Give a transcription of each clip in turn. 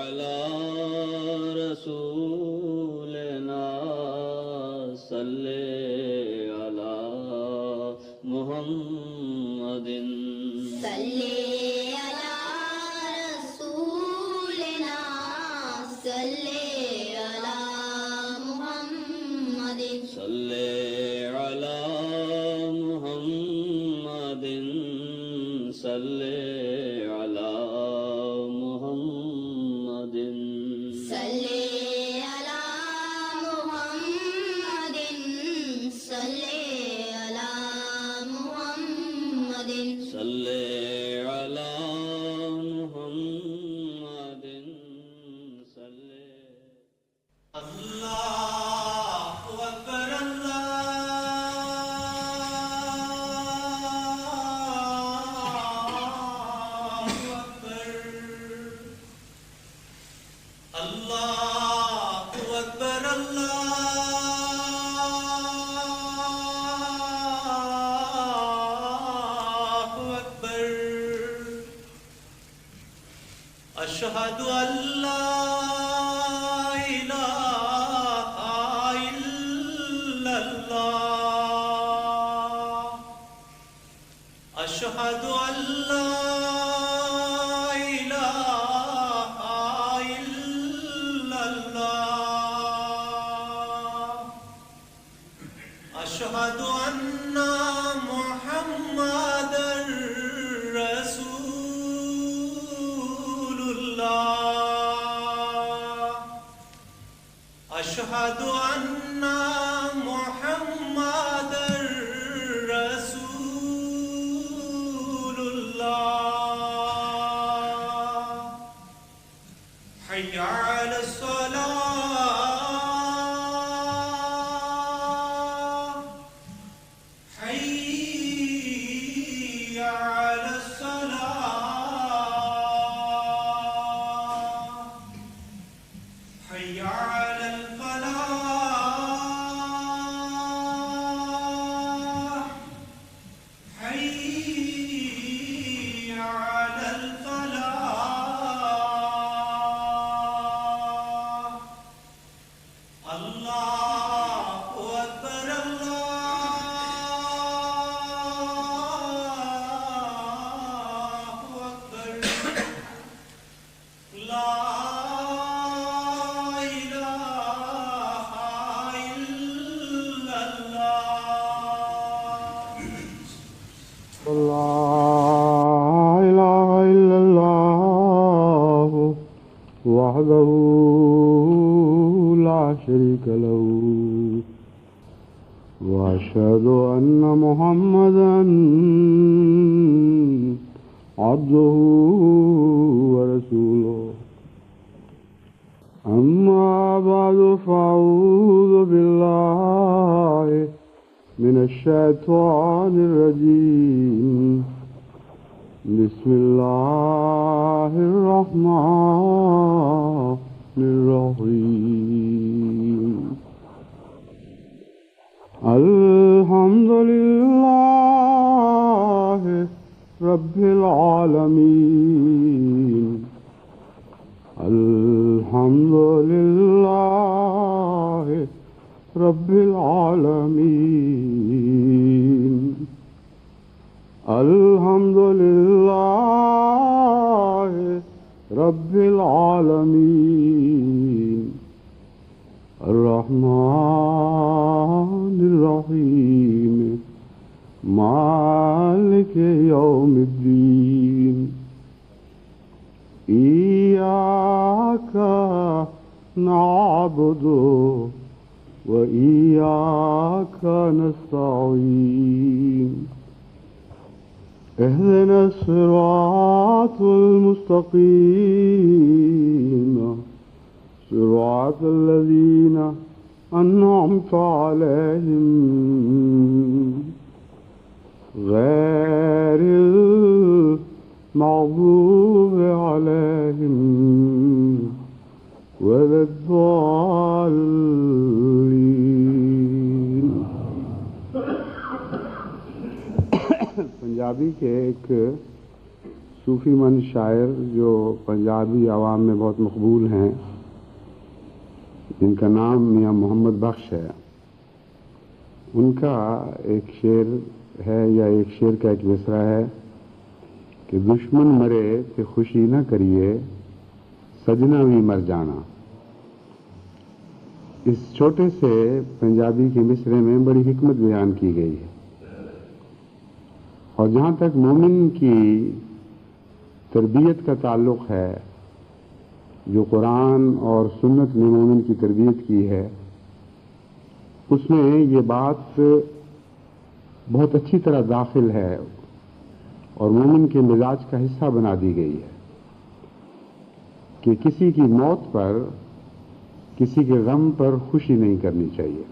على رسولنا صل على محمد صل على رسولنا صل على محمد صل على محمد صل على محمد صل على محمد صل على محمد صل على محمد صل اللہ اکبر اللہ اکبر اللہ اکبر اشہد ان لا الہ الا اللہ اشہد ان لا الہ الا اللہ اشہد ان محمد رسول اللہ اشہد ان محمد رسول اللہ حی علی الصلاة حی علی الصلاة حی علی الفلاح حی علی الفلاح اللہ اکبر اللہ اکبر لا الہ الا اللہ لا إله إلا الله وحده لا شريك له وأشهد أن محمدا عبده ورسوله أما بعد فأعوذ بالله من الشيطان الرجيم بسم الله الرحمن الرحيم الحمد لله رب العالمين الحمد لله رب العالمين الحمد لله رب العالمين الرحمن الرحيم مالك يوم الدين إياك نعبد وإياك نستعين اهدنا الصراط المستقيم صراط الذين أنعمت عليهم غير المغضوب عليهم ولا الضالين. پنجابی کے ایک صوفی مند شاعر جو پنجابی عوام میں بہت مقبول ہیں، جن کا نام میاں محمد بخش ہے، ان کا ایک شعر ہے یا ایک شعر کا ایک مصرع ہے کہ دشمن مرے تے خوشی نہ کریے، سجنا بھی مر جانا۔ اس چھوٹے سے پنجابی کے مصرعے میں بڑی حکمت بیان کی گئی ہے، اور جہاں تک مومن کی تربیت کا تعلق ہے، جو قرآن اور سنت نے مومن کی تربیت کی ہے، اس میں یہ بات بہت اچھی طرح داخل ہے اور مومن کے مزاج کا حصہ بنا دی گئی ہے کہ کسی کی موت پر، کسی کے غم پر خوشی نہیں کرنی چاہیے۔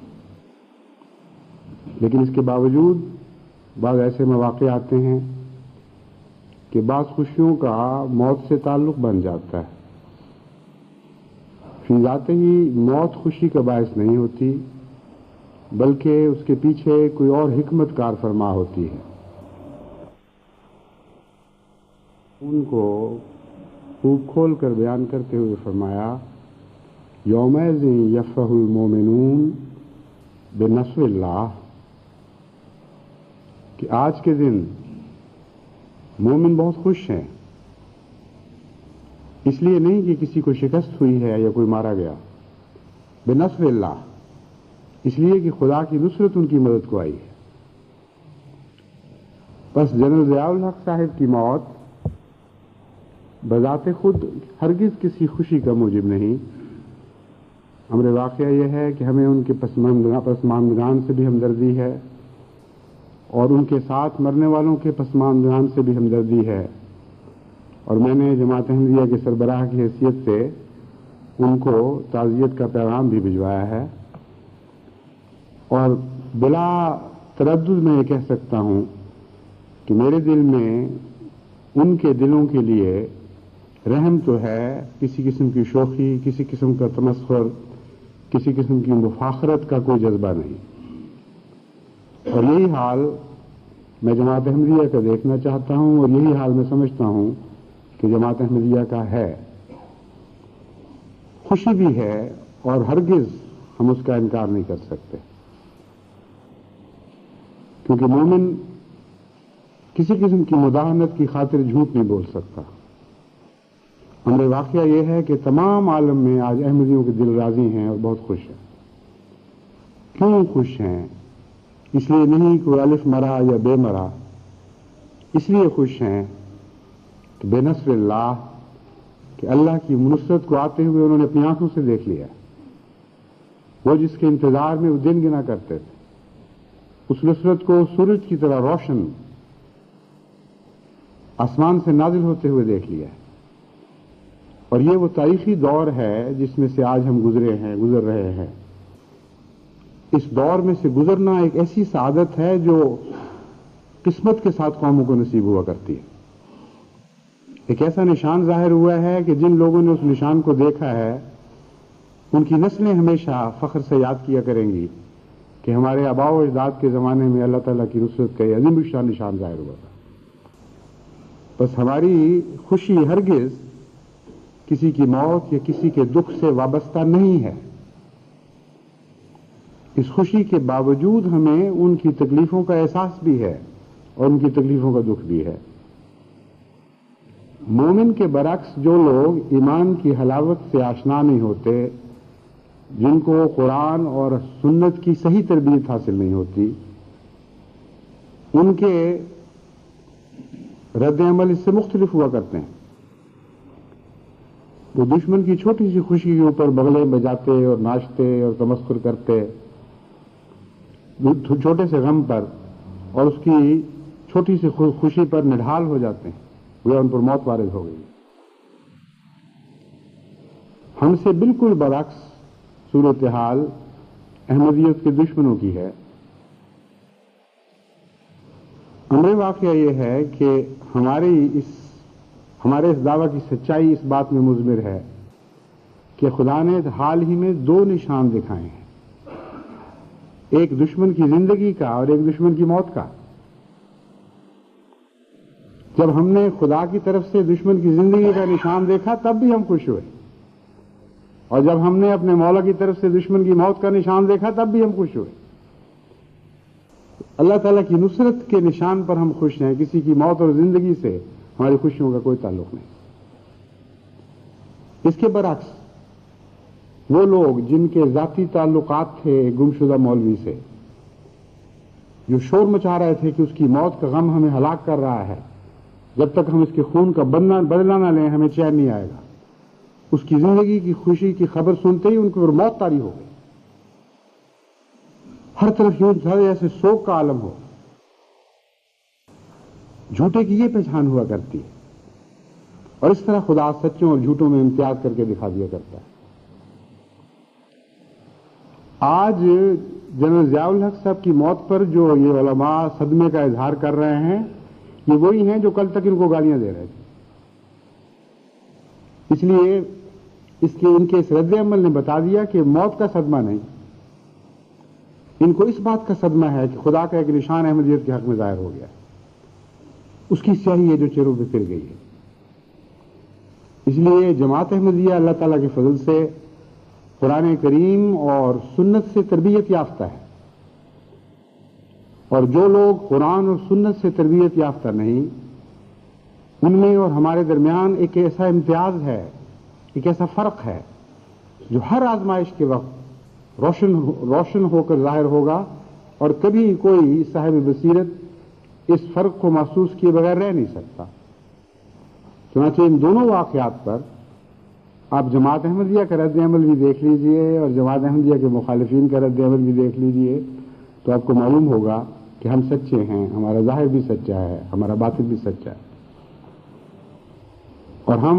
لیکن اس کے باوجود بعض ایسے مواقع آتے ہیں کہ بعض خوشیوں کا موت سے تعلق بن جاتا ہے۔ فی ذات ہی موت خوشی کا باعث نہیں ہوتی، بلکہ اس کے پیچھے کوئی اور حکمت کار فرما ہوتی ہے۔ ان کو خوب کھول کر بیان کرتے ہوئے فرمایا، یومئذ یفرح المومنون بنصر اللہ، کہ آج کے دن مومن بہت خوش ہیں، اس لیے نہیں کہ کسی کو شکست ہوئی ہے یا کوئی مارا گیا، بنصر اللہ، اس لیے کہ خدا کی نصرت ان کی مدد کو آئی ہے۔ بس جنرل ضیاء الحق صاحب کی موت بذات خود ہرگز کسی خوشی کا موجب نہیں۔ امر واقعہ یہ ہے کہ ہمیں ان کے پسماندگان سے بھی ہمدردی ہے، اور ان کے ساتھ مرنے والوں کے پسماندگان سے بھی ہمدردی ہے، اور میں نے جماعت احمدیہ کے سربراہ کی حیثیت سے ان کو تعزیت کا پیغام بھی بھجوایا ہے، اور بلا تردد میں یہ کہہ سکتا ہوں کہ میرے دل میں ان کے دلوں کے لیے رحم تو ہے، کسی قسم کی شوخی، کسی قسم کا تمسخر، کسی قسم کی مفاخرت کا کوئی جذبہ نہیں۔ اور یہی حال میں جماعت احمدیہ کا دیکھنا چاہتا ہوں، اور یہی حال میں سمجھتا ہوں کہ جماعت احمدیہ کا ہے۔ خوشی بھی ہے، اور ہرگز ہم اس کا انکار نہیں کر سکتے، کیونکہ مومن کسی قسم کی مداہنت کی خاطر جھوٹ نہیں بول سکتا۔ ہمارے واقعہ یہ ہے کہ تمام عالم میں آج احمدیوں کے دل راضی ہیں اور بہت خوش ہیں۔ کیوں خوش ہیں؟ اس لیے نہیں کہ الف مرا یا بے مرا، اس لیے خوش ہیں کہ بے نصر اللہ، کہ اللہ کی نصرت کو آتے ہوئے انہوں نے اپنی آنکھوں سے دیکھ لیا۔ وہ جس کے انتظار میں وہ دن گنا کرتے تھے، اس نصرت کو سورج کی طرح روشن آسمان سے نازل ہوتے ہوئے دیکھ لیا۔ اور یہ وہ تاریخی دور ہے جس میں سے آج ہم گزر رہے ہیں۔ اس دور میں سے گزرنا ایک ایسی سعادت ہے جو قسمت کے ساتھ قوموں کو نصیب ہوا کرتی ہے۔ ایک ایسا نشان ظاہر ہوا ہے کہ جن لوگوں نے اس نشان کو دیکھا ہے، ان کی نسلیں ہمیشہ فخر سے یاد کیا کریں گی کہ ہمارے آباء و اجداد کے زمانے میں اللہ تعالیٰ کی نصرت کا یہ عظیم الشان نشان ظاہر ہوا تھا۔ بس ہماری خوشی ہرگز کسی کی موت یا کسی کے دکھ سے وابستہ نہیں ہے۔ اس خوشی کے باوجود ہمیں ان کی تکلیفوں کا احساس بھی ہے اور ان کی تکلیفوں کا دکھ بھی ہے۔ مومن کے برعکس جو لوگ ایمان کی حلاوت سے آشنا نہیں ہوتے، جن کو قرآن اور سنت کی صحیح تربیت حاصل نہیں ہوتی، ان کے رد عمل اس سے مختلف ہوا کرتے ہیں۔ وہ دشمن کی چھوٹی سی خوشی کے اوپر بغلے بجاتے اور ناچتے اور تمسخر کرتے، چھوٹے سے غم پر اور اس کی چھوٹی سی خوشی پر نڈھال ہو جاتے ہیں، وہ ان پر موت وارد ہو گئی۔ ہم سے بالکل برعکس صورتحال احمدیت کے دشمنوں کی ہے۔ امر واقعہ یہ ہے کہ ہمارے اس دعویٰ کی سچائی اس بات میں مضمر ہے کہ خدا نے حال ہی میں دو نشان دکھائے ہیں، ایک دشمن کی زندگی کا اور ایک دشمن کی موت کا۔ جب ہم نے خدا کی طرف سے دشمن کی زندگی کا نشان دیکھا تب بھی ہم خوش ہوئے، اور جب ہم نے اپنے مولا کی طرف سے دشمن کی موت کا نشان دیکھا تب بھی ہم خوش ہوئے۔ اللہ تعالیٰ کی نصرت کے نشان پر ہم خوش ہیں، کسی کی موت اور زندگی سے ہماری خوشیوں کا کوئی تعلق نہیں۔ اس کے برعکس وہ لوگ جن کے ذاتی تعلقات تھے گمشدہ مولوی سے، جو شور مچا رہے تھے کہ اس کی موت کا غم ہمیں ہلاک کر رہا ہے، جب تک ہم اس کے خون کا بدلہ نہ لیں ہمیں چین نہیں آئے گا، اس کی زندگی کی خوشی کی خبر سنتے ہی ان کی موت طاری ہو گئی۔ ہر طرف یوں جیسے سوگ کا عالم ہو۔ جھوٹے کی یہ پہچان ہوا کرتی ہے، اور اس طرح خدا سچوں اور جھوٹوں میں امتیاز کر کے دکھا دیا کرتا ہے۔ آج جنرل ضیاء الحق صاحب کی موت پر جو یہ علماء صدمے کا اظہار کر رہے ہیں، یہ وہی ہیں جو کل تک ان کو گالیاں دے رہے تھے۔ اس لیے ان کے اس رد عمل نے بتا دیا کہ موت کا صدمہ نہیں، ان کو اس بات کا صدمہ ہے کہ خدا کا ایک نشان احمدیت کے حق میں ظاہر ہو گیا، اس کی سیاہی ہے جو چہروں پہ پھر گئی ہے۔ اس لیے جماعت احمدیہ اللہ تعالیٰ کے فضل سے قرآن کریم اور سنت سے تربیت یافتہ ہے، اور جو لوگ قرآن اور سنت سے تربیت یافتہ نہیں، ان میں اور ہمارے درمیان ایک ایسا امتیاز ہے، ایک ایسا فرق ہے جو ہر آزمائش کے وقت روشن ہو کر ظاہر ہوگا، اور کبھی کوئی صاحب بصیرت اس فرق کو محسوس کیے بغیر رہ نہیں سکتا۔ چنانچہ ان دونوں واقعات پر آپ جماعت احمدیہ کا رد عمل بھی دیکھ لیجئے اور جماعت احمدیہ کے مخالفین کا رد عمل بھی دیکھ لیجئے، تو آپ کو معلوم ہوگا کہ ہم سچے ہیں، ہمارا ظاہر بھی سچا ہے، ہمارا باطن بھی سچا ہے، اور ہم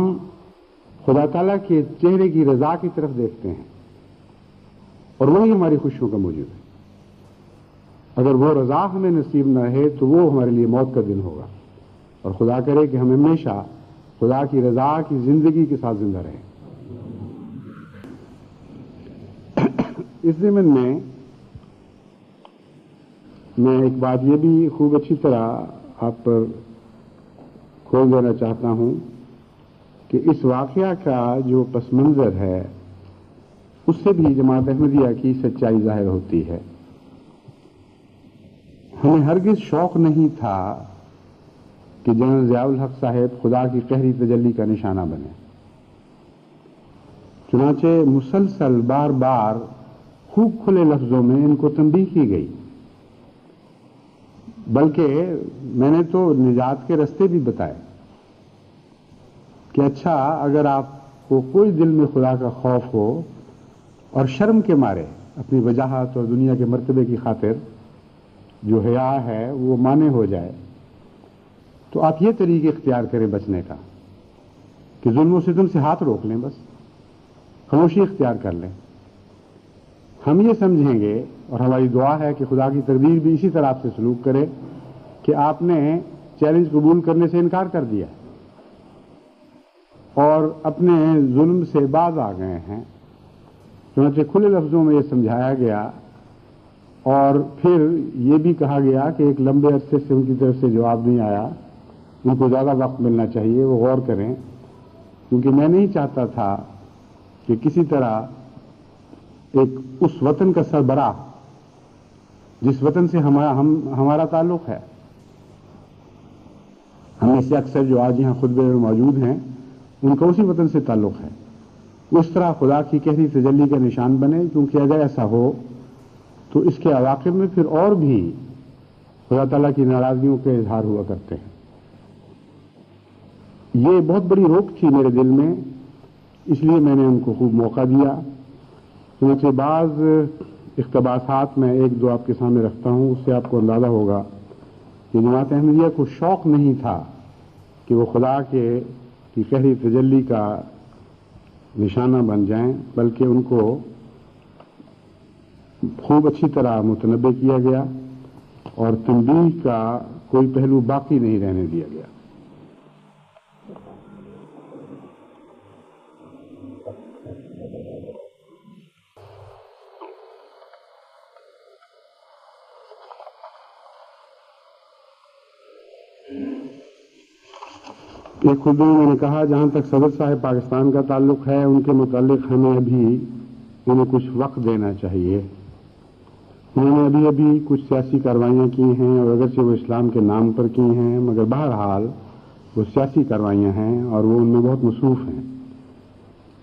خدا تعالیٰ کے چہرے کی رضا کی طرف دیکھتے ہیں، اور وہی ہماری خوشیوں کا موجب ہے۔ اگر وہ رضا ہمیں نصیب نہ رہے تو وہ ہمارے لیے موت کا دن ہوگا، اور خدا کرے کہ ہم ہمیشہ خدا کی رضا کی زندگی کے ساتھ زندہ رہیں۔ اس ضمن میں ایک بات یہ بھی خوب اچھی طرح آپ پر کھول دینا چاہتا ہوں کہ اس واقعہ کا جو پس منظر ہے اس سے بھی جماعت احمدیہ کی سچائی ظاہر ہوتی ہے۔ ہمیں ہرگز شوق نہیں تھا کہ جنرل ضیاء الحق صاحب خدا کی قہری تجلی کا نشانہ بنے، چنانچہ مسلسل بار بار خوب کھلے لفظوں میں ان کو تنبیہ کی گئی، بلکہ میں نے تو نجات کے رستے بھی بتائے کہ اچھا اگر آپ کو کوئی دل میں خدا کا خوف ہو اور شرم کے مارے اپنی وجاہت اور دنیا کے مرتبے کی خاطر جو حیا ہے وہ مانے ہو جائے، تو آپ یہ طریقے اختیار کریں بچنے کا کہ ظلم و ستم سے ہاتھ روک لیں، بس خاموشی اختیار کر لیں۔ ہم یہ سمجھیں گے اور ہماری دعا ہے کہ خدا کی تقدیر بھی اسی طرح آپ سے سلوک کرے کہ آپ نے چیلنج قبول کرنے سے انکار کر دیا اور اپنے ظلم سے باز آ گئے ہیں۔ چنانچہ کھلے لفظوں میں یہ سمجھایا گیا، اور پھر یہ بھی کہا گیا کہ ایک لمبے عرصے سے ان کی طرف سے جواب نہیں آیا، ان کو زیادہ وقت ملنا چاہیے، وہ غور کریں، کیونکہ میں نہیں چاہتا تھا کہ کسی طرح ایک اس وطن کا سربراہ جس وطن سے ہمارا تعلق ہے، ہم میں سے اکثر جو آج یہاں خطبے میں موجود ہیں ان کا اسی وطن سے تعلق ہے، اس طرح خدا کی گہری تجلی کا نشان بنے، کیونکہ اگر ایسا ہو تو اس کے عواقب میں پھر اور بھی خدا تعالیٰ کی ناراضگیوں کے اظہار ہوا کرتے ہیں۔ یہ بہت بڑی روک تھی میرے دل میں، اس لیے میں نے ان کو خوب موقع دیا۔ چنانچہ بعض اقتباسات میں ایک دو آپ کے سامنے رکھتا ہوں، اس سے آپ کو اندازہ ہوگا کہ جماعت احمدیہ کو شوق نہیں تھا کہ وہ خدا کی قہری تجلی کا نشانہ بن جائیں، بلکہ ان کو خوب اچھی طرح متنبع کیا گیا اور تنبیہ کا کوئی پہلو باقی نہیں رہنے دیا گیا۔ ایک خطبے میں میں نے کہا جہاں تک صدر صاحب پاکستان کا تعلق ہے ان کے متعلق ہمیں ابھی انہیں کچھ وقت دینا چاہیے. انہوں نے ابھی کچھ سیاسی کارروائیاں کی ہیں اور اگرچہ وہ اسلام کے نام پر کی ہیں مگر بہرحال وہ سیاسی کارروائیاں ہیں اور وہ ان میں بہت مصروف ہیں.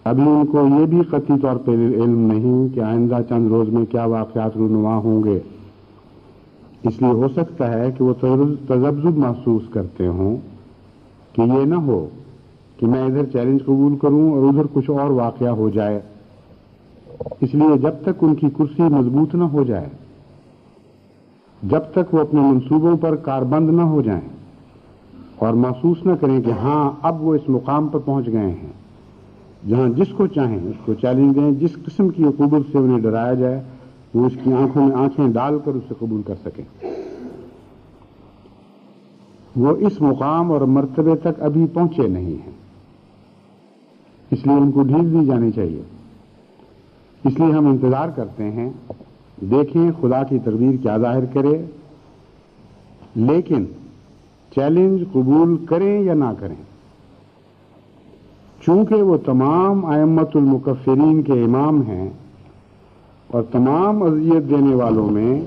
ابھی ان کو یہ بھی قطعی طور پہ علم نہیں کہ آئندہ چند روز میں کیا واقعات رونما ہوں گے. اس لیے ہو سکتا ہے کہ وہ تذبذب محسوس کرتے ہوں کہ یہ نہ ہو کہ میں ادھر چیلنج قبول کروں اور ادھر کچھ اور واقعہ ہو جائے. اس لیے جب تک ان کی کرسی مضبوط نہ ہو جائے، جب تک وہ اپنے منصوبوں پر کاربند نہ ہو جائیں اور محسوس نہ کریں کہ ہاں اب وہ اس مقام پر پہنچ گئے ہیں جہاں جس کو چاہیں اس کو چیلنج دیں، جس قسم کی عقوبت سے انہیں ڈرایا جائے وہ اس کی آنکھوں میں آنکھیں ڈال کر اسے قبول کر سکیں. وہ اس مقام اور مرتبے تک ابھی پہنچے نہیں ہیں، اس لیے ان کو ڈھیل دی جانی چاہیے. اس لیے ہم انتظار کرتے ہیں، دیکھیں خدا کی تقدیر کیا ظاہر کرے، لیکن چیلنج قبول کریں یا نہ کریں. چونکہ وہ تمام ائمۃ المکفرین کے امام ہیں اور تمام اذیت دینے والوں میں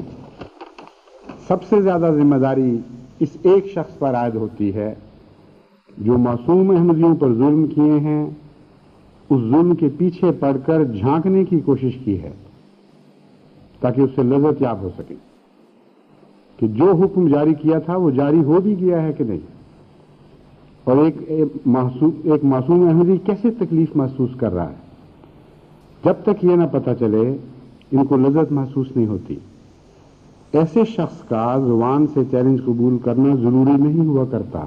سب سے زیادہ ذمہ داری اس ایک شخص پر عائد ہوتی ہے جو معصوم احمدیوں پر ظلم کیے ہیں، اس ظلم کے پیچھے پڑ کر جھانکنے کی کوشش کی ہے تاکہ اس سے لذت یاب ہو سکے کہ جو حکم جاری کیا تھا وہ جاری ہو بھی گیا ہے کہ نہیں، اور ایک معصوم احمدی کیسے تکلیف محسوس کر رہا ہے. جب تک یہ نہ پتہ چلے ان کو لذت محسوس نہیں ہوتی. ایسے شخص کا زبان سے چیلنج قبول کرنا ضروری نہیں ہوا کرتا.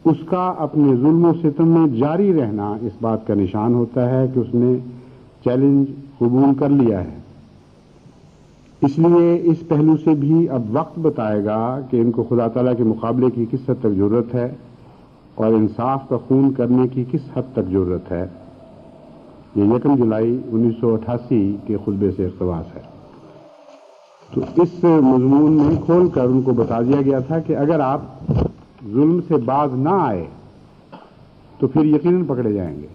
اس کا اپنے ظلم و ستم میں جاری رہنا اس بات کا نشان ہوتا ہے کہ اس نے چیلنج قبول کر لیا ہے. اس لیے اس پہلو سے بھی اب وقت بتائے گا کہ ان کو خدا تعالیٰ کے مقابلے کی کس حد تک ضرورت ہے اور انصاف کا خون کرنے کی کس حد تک ضرورت ہے. یہ 1 جولائی 1988 کے خطبے سے اقتباس ہے. تو اس مضمون میں کھول کر ان کو بتا دیا گیا تھا کہ اگر آپ ظلم سے باز نہ آئے تو پھر یقیناً پکڑے جائیں گے،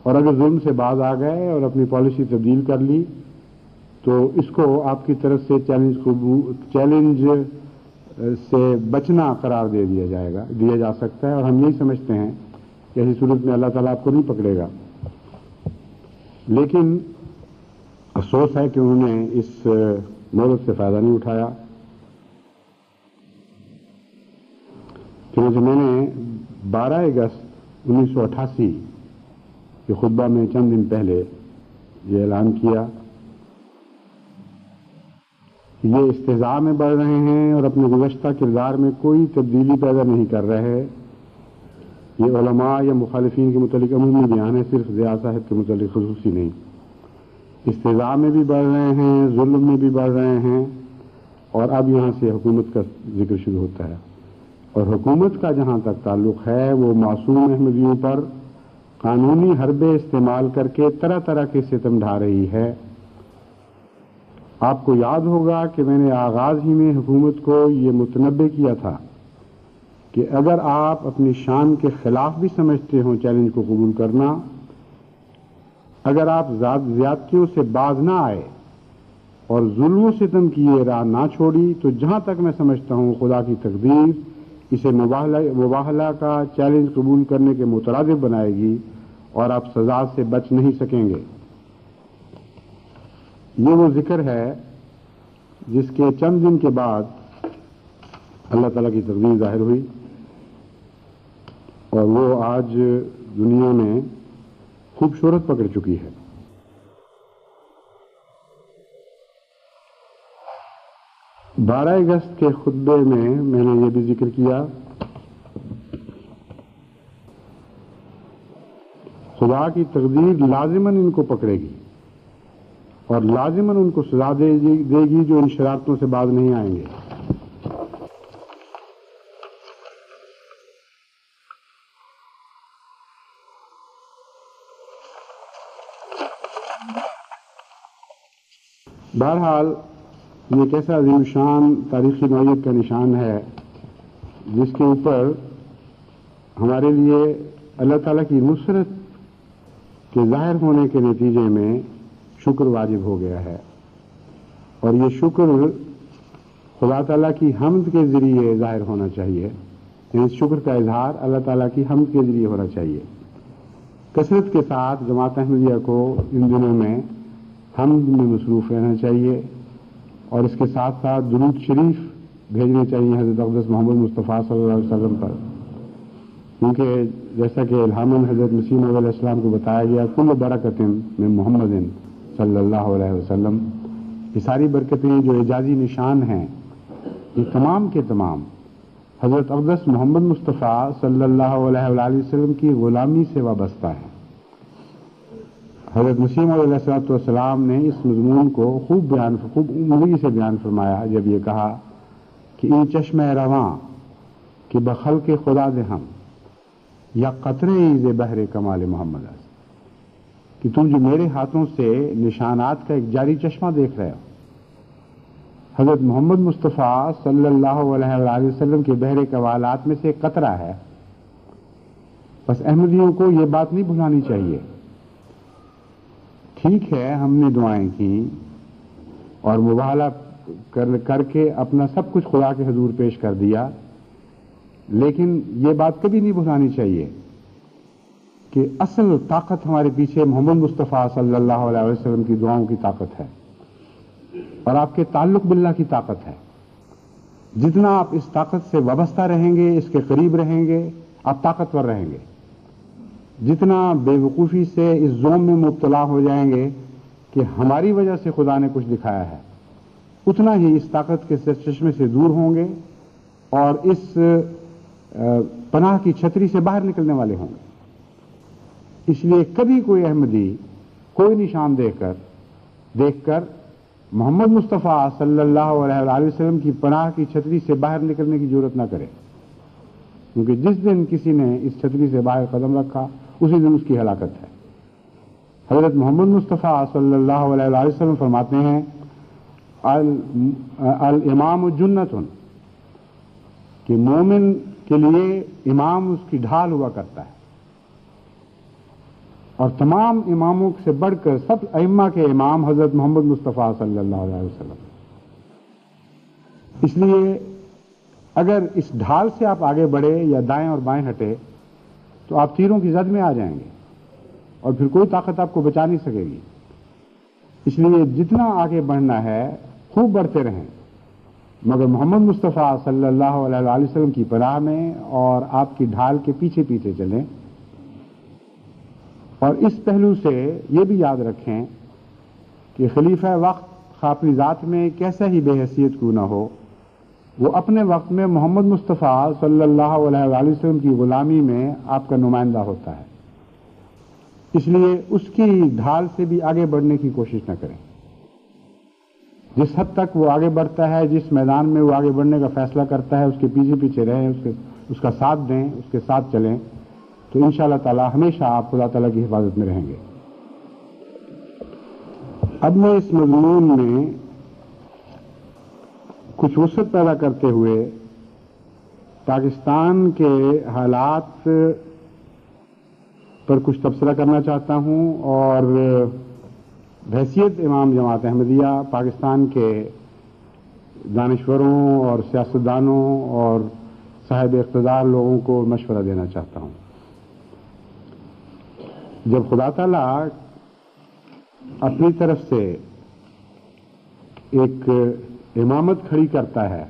اور اگر ظلم سے باز آ گئے اور اپنی پالیسی تبدیل کر لی تو اس کو آپ کی طرف سے چیلنج سے بچنا قرار دیا جا سکتا ہے، اور ہم یہی سمجھتے ہیں کہ ایسی صورت میں اللہ تعالیٰ آپ کو نہیں پکڑے گا. لیکن افسوس ہے کہ انہوں نے اس مہلت سے فائدہ نہیں اٹھایا. چنانچہ میں نے 12 اگست 1988 کے خطبہ میں چند دن پہلے یہ اعلان کیا کہ یہ استہزاء میں بڑھ رہے ہیں اور اپنے گزشتہ کردار میں کوئی تبدیلی پیدا نہیں کر رہے. یہ علماء یا مخالفین کے متعلق عمومی بیان ہے، صرف ضیاء صاحب کے متعلق خصوصی نہیں. استہزاء میں بھی بڑھ رہے ہیں، ظلم میں بھی بڑھ رہے ہیں، اور اب یہاں سے حکومت کا ذکر شروع ہوتا ہے. اور حکومت کا جہاں تک تعلق ہے وہ معصوم احمدیوں پر قانونی حربے استعمال کر کے طرح طرح کے ستم ڈھا رہی ہے. آپ کو یاد ہوگا کہ میں نے آغاز ہی میں حکومت کو یہ متنبہ کیا تھا کہ اگر آپ اپنی شان کے خلاف بھی سمجھتے ہوں چیلنج کو قبول کرنا، اگر آپ زیادتیوں سے باز نہ آئے اور ظلم و ستم کی یہ راہ نہ چھوڑی تو جہاں تک میں سمجھتا ہوں خدا کی تقدیر اسے مباہلہ کا چیلنج قبول کرنے کے مترادف بنائے گی اور آپ سزا سے بچ نہیں سکیں گے. یہ وہ ذکر ہے جس کے چند دن کے بعد اللہ تعالیٰ کی تقدیر ظاہر ہوئی، اور وہ آج دنیا میں خوب شہرت پکڑ چکی ہے. بارہ اگست کے خطبے میں میں نے یہ بھی ذکر کیا، خدا کی تقدیر لازماً ان کو پکڑے گی اور لازماً ان کو سزا دے گی جو ان شرارتوں سے باز نہیں آئیں گے. بہرحال یہ ایک ایسا عظیم شان تاریخی نوعیت کا نشان ہے جس کے اوپر ہمارے لیے اللہ تعالیٰ کی نصرت کے ظاہر ہونے کے نتیجے میں شکر واجب ہو گیا ہے، اور یہ شکر خدا تعالیٰ کی حمد کے ذریعے ظاہر ہونا چاہیے، یعنی اس شکر کا اظہار اللہ تعالیٰ کی حمد کے ذریعے ہونا چاہیے۔ کثرت کے ساتھ جماعت احمدیہ کو ان دنوں میں حمد میں مصروف رہنا چاہیے، اور اس کے ساتھ ساتھ درود شریف بھیجنے چاہیے حضرت اقدس محمد مصطفیٰ صلی اللہ علیہ وسلم پر، کیونکہ جیسا کہ الہاماً حضرت مسیح موعود علیہ السلام کو بتایا گیا، کل برکت من محمد صلی اللہ علیہ وسلم، یہ ساری برکتیں جو اعجازی نشان ہیں یہ تمام کے تمام حضرت اقدس محمد مصطفیٰ صلی اللہ علیہ وآلہ وسلم کی غلامی سے وابستہ ہیں۔ حضرت مسیح موعود علیہ السلام نے اس مضمون کو خوب عمدگی سے بیان فرمایا جب یہ کہا کہ این چشم رواں کہ بخلق خدا دے ہم یا قطرے ز بحر کمال محمد است، کہ تم جو میرے ہاتھوں سے نشانات کا ایک جاری چشمہ دیکھ رہے ہو، حضرت محمد مصطفیٰ صلی اللہ علیہ وآلہ وسلم کے بحر کمالات میں سے ایک قطرہ ہے۔ بس احمدیوں کو یہ بات نہیں بھلانی چاہیے۔ ٹھیک ہے، ہم نے دعائیں کی اور مباہلہ کر کے اپنا سب کچھ خدا کے حضور پیش کر دیا، لیکن یہ بات کبھی نہیں بھلانی چاہیے کہ اصل طاقت ہمارے پیچھے محمد مصطفیٰ صلی اللہ علیہ وسلم کی دعاؤں کی طاقت ہے، اور آپ کے تعلق باللہ کی طاقت ہے۔ جتنا آپ اس طاقت سے وابستہ رہیں گے، اس کے قریب رہیں گے، آپ طاقتور رہیں گے۔ جتنا بے وقوفی سے اس زوم میں مبتلا ہو جائیں گے کہ ہماری وجہ سے خدا نے کچھ دکھایا ہے، اتنا ہی اس طاقت کے چشمے سے دور ہوں گے اور اس پناہ کی چھتری سے باہر نکلنے والے ہوں گے۔ اس لیے کبھی کوئی احمدی کوئی نشان دیکھ کر محمد مصطفیٰ صلی اللہ علیہ وآلہ وسلم کی پناہ کی چھتری سے باہر نکلنے کی ضرورت نہ کرے، کیونکہ جس دن کسی نے اس چھتری سے باہر قدم رکھا اسی دن اس کی ہلاکت ہے۔ حضرت محمد مصطفیٰ صلی اللہ علیہ وآلہ وسلم فرماتے ہیں الامام جنت، کہ مومن کے لیے امام اس کی ڈھال ہوا کرتا ہے، اور تمام اماموں سے بڑھ کر سب ائمہ کے امام حضرت محمد مصطفیٰ صلی اللہ علیہ وسلم۔ اس لیے اگر اس ڈھال سے آپ آگے بڑھے یا دائیں اور بائیں ہٹے تو آپ تیروں کی زد میں آ جائیں گے اور پھر کوئی طاقت آپ کو بچا نہیں سکے گی۔ اس لیے جتنا آگے بڑھنا ہے خوب بڑھتے رہیں، مگر محمد مصطفیٰ صلی اللہ علیہ وآلہ وسلم کی پناہ میں اور آپ کی ڈھال کے پیچھے پیچھے چلیں۔ اور اس پہلو سے یہ بھی یاد رکھیں کہ خلیفہ وقت خواہ اپنی ذات میں کیسا ہی بے حیثیت کیوں نہ ہو، وہ اپنے وقت میں محمد مصطفیٰ صلی اللہ علیہ وآلہ وسلم کی غلامی میں آپ کا نمائندہ ہوتا ہے۔ اس لیے اس کی ڈھال سے بھی آگے بڑھنے کی کوشش نہ کریں۔ جس حد تک وہ آگے بڑھتا ہے، جس میدان میں وہ آگے بڑھنے کا فیصلہ کرتا ہے، اس کے پیچھے پیچھے رہیں، اس کا ساتھ دیں، اس کے ساتھ چلیں، تو انشاءاللہ تعالی ہمیشہ آپ خدا تعالیٰ کی حفاظت میں رہیں گے۔ اب میں اس مضمون میں کچھ وسعت پیدا کرتے ہوئے پاکستان کے حالات پر کچھ تبصرہ کرنا چاہتا ہوں، اور بحیثیت امام جماعت احمدیہ پاکستان کے دانشوروں اور سیاستدانوں اور صاحب اقتدار لوگوں کو مشورہ دینا چاہتا ہوں۔ جب خدا تعالیٰ اپنی طرف سے ایک امامت کھڑی کرتا ہے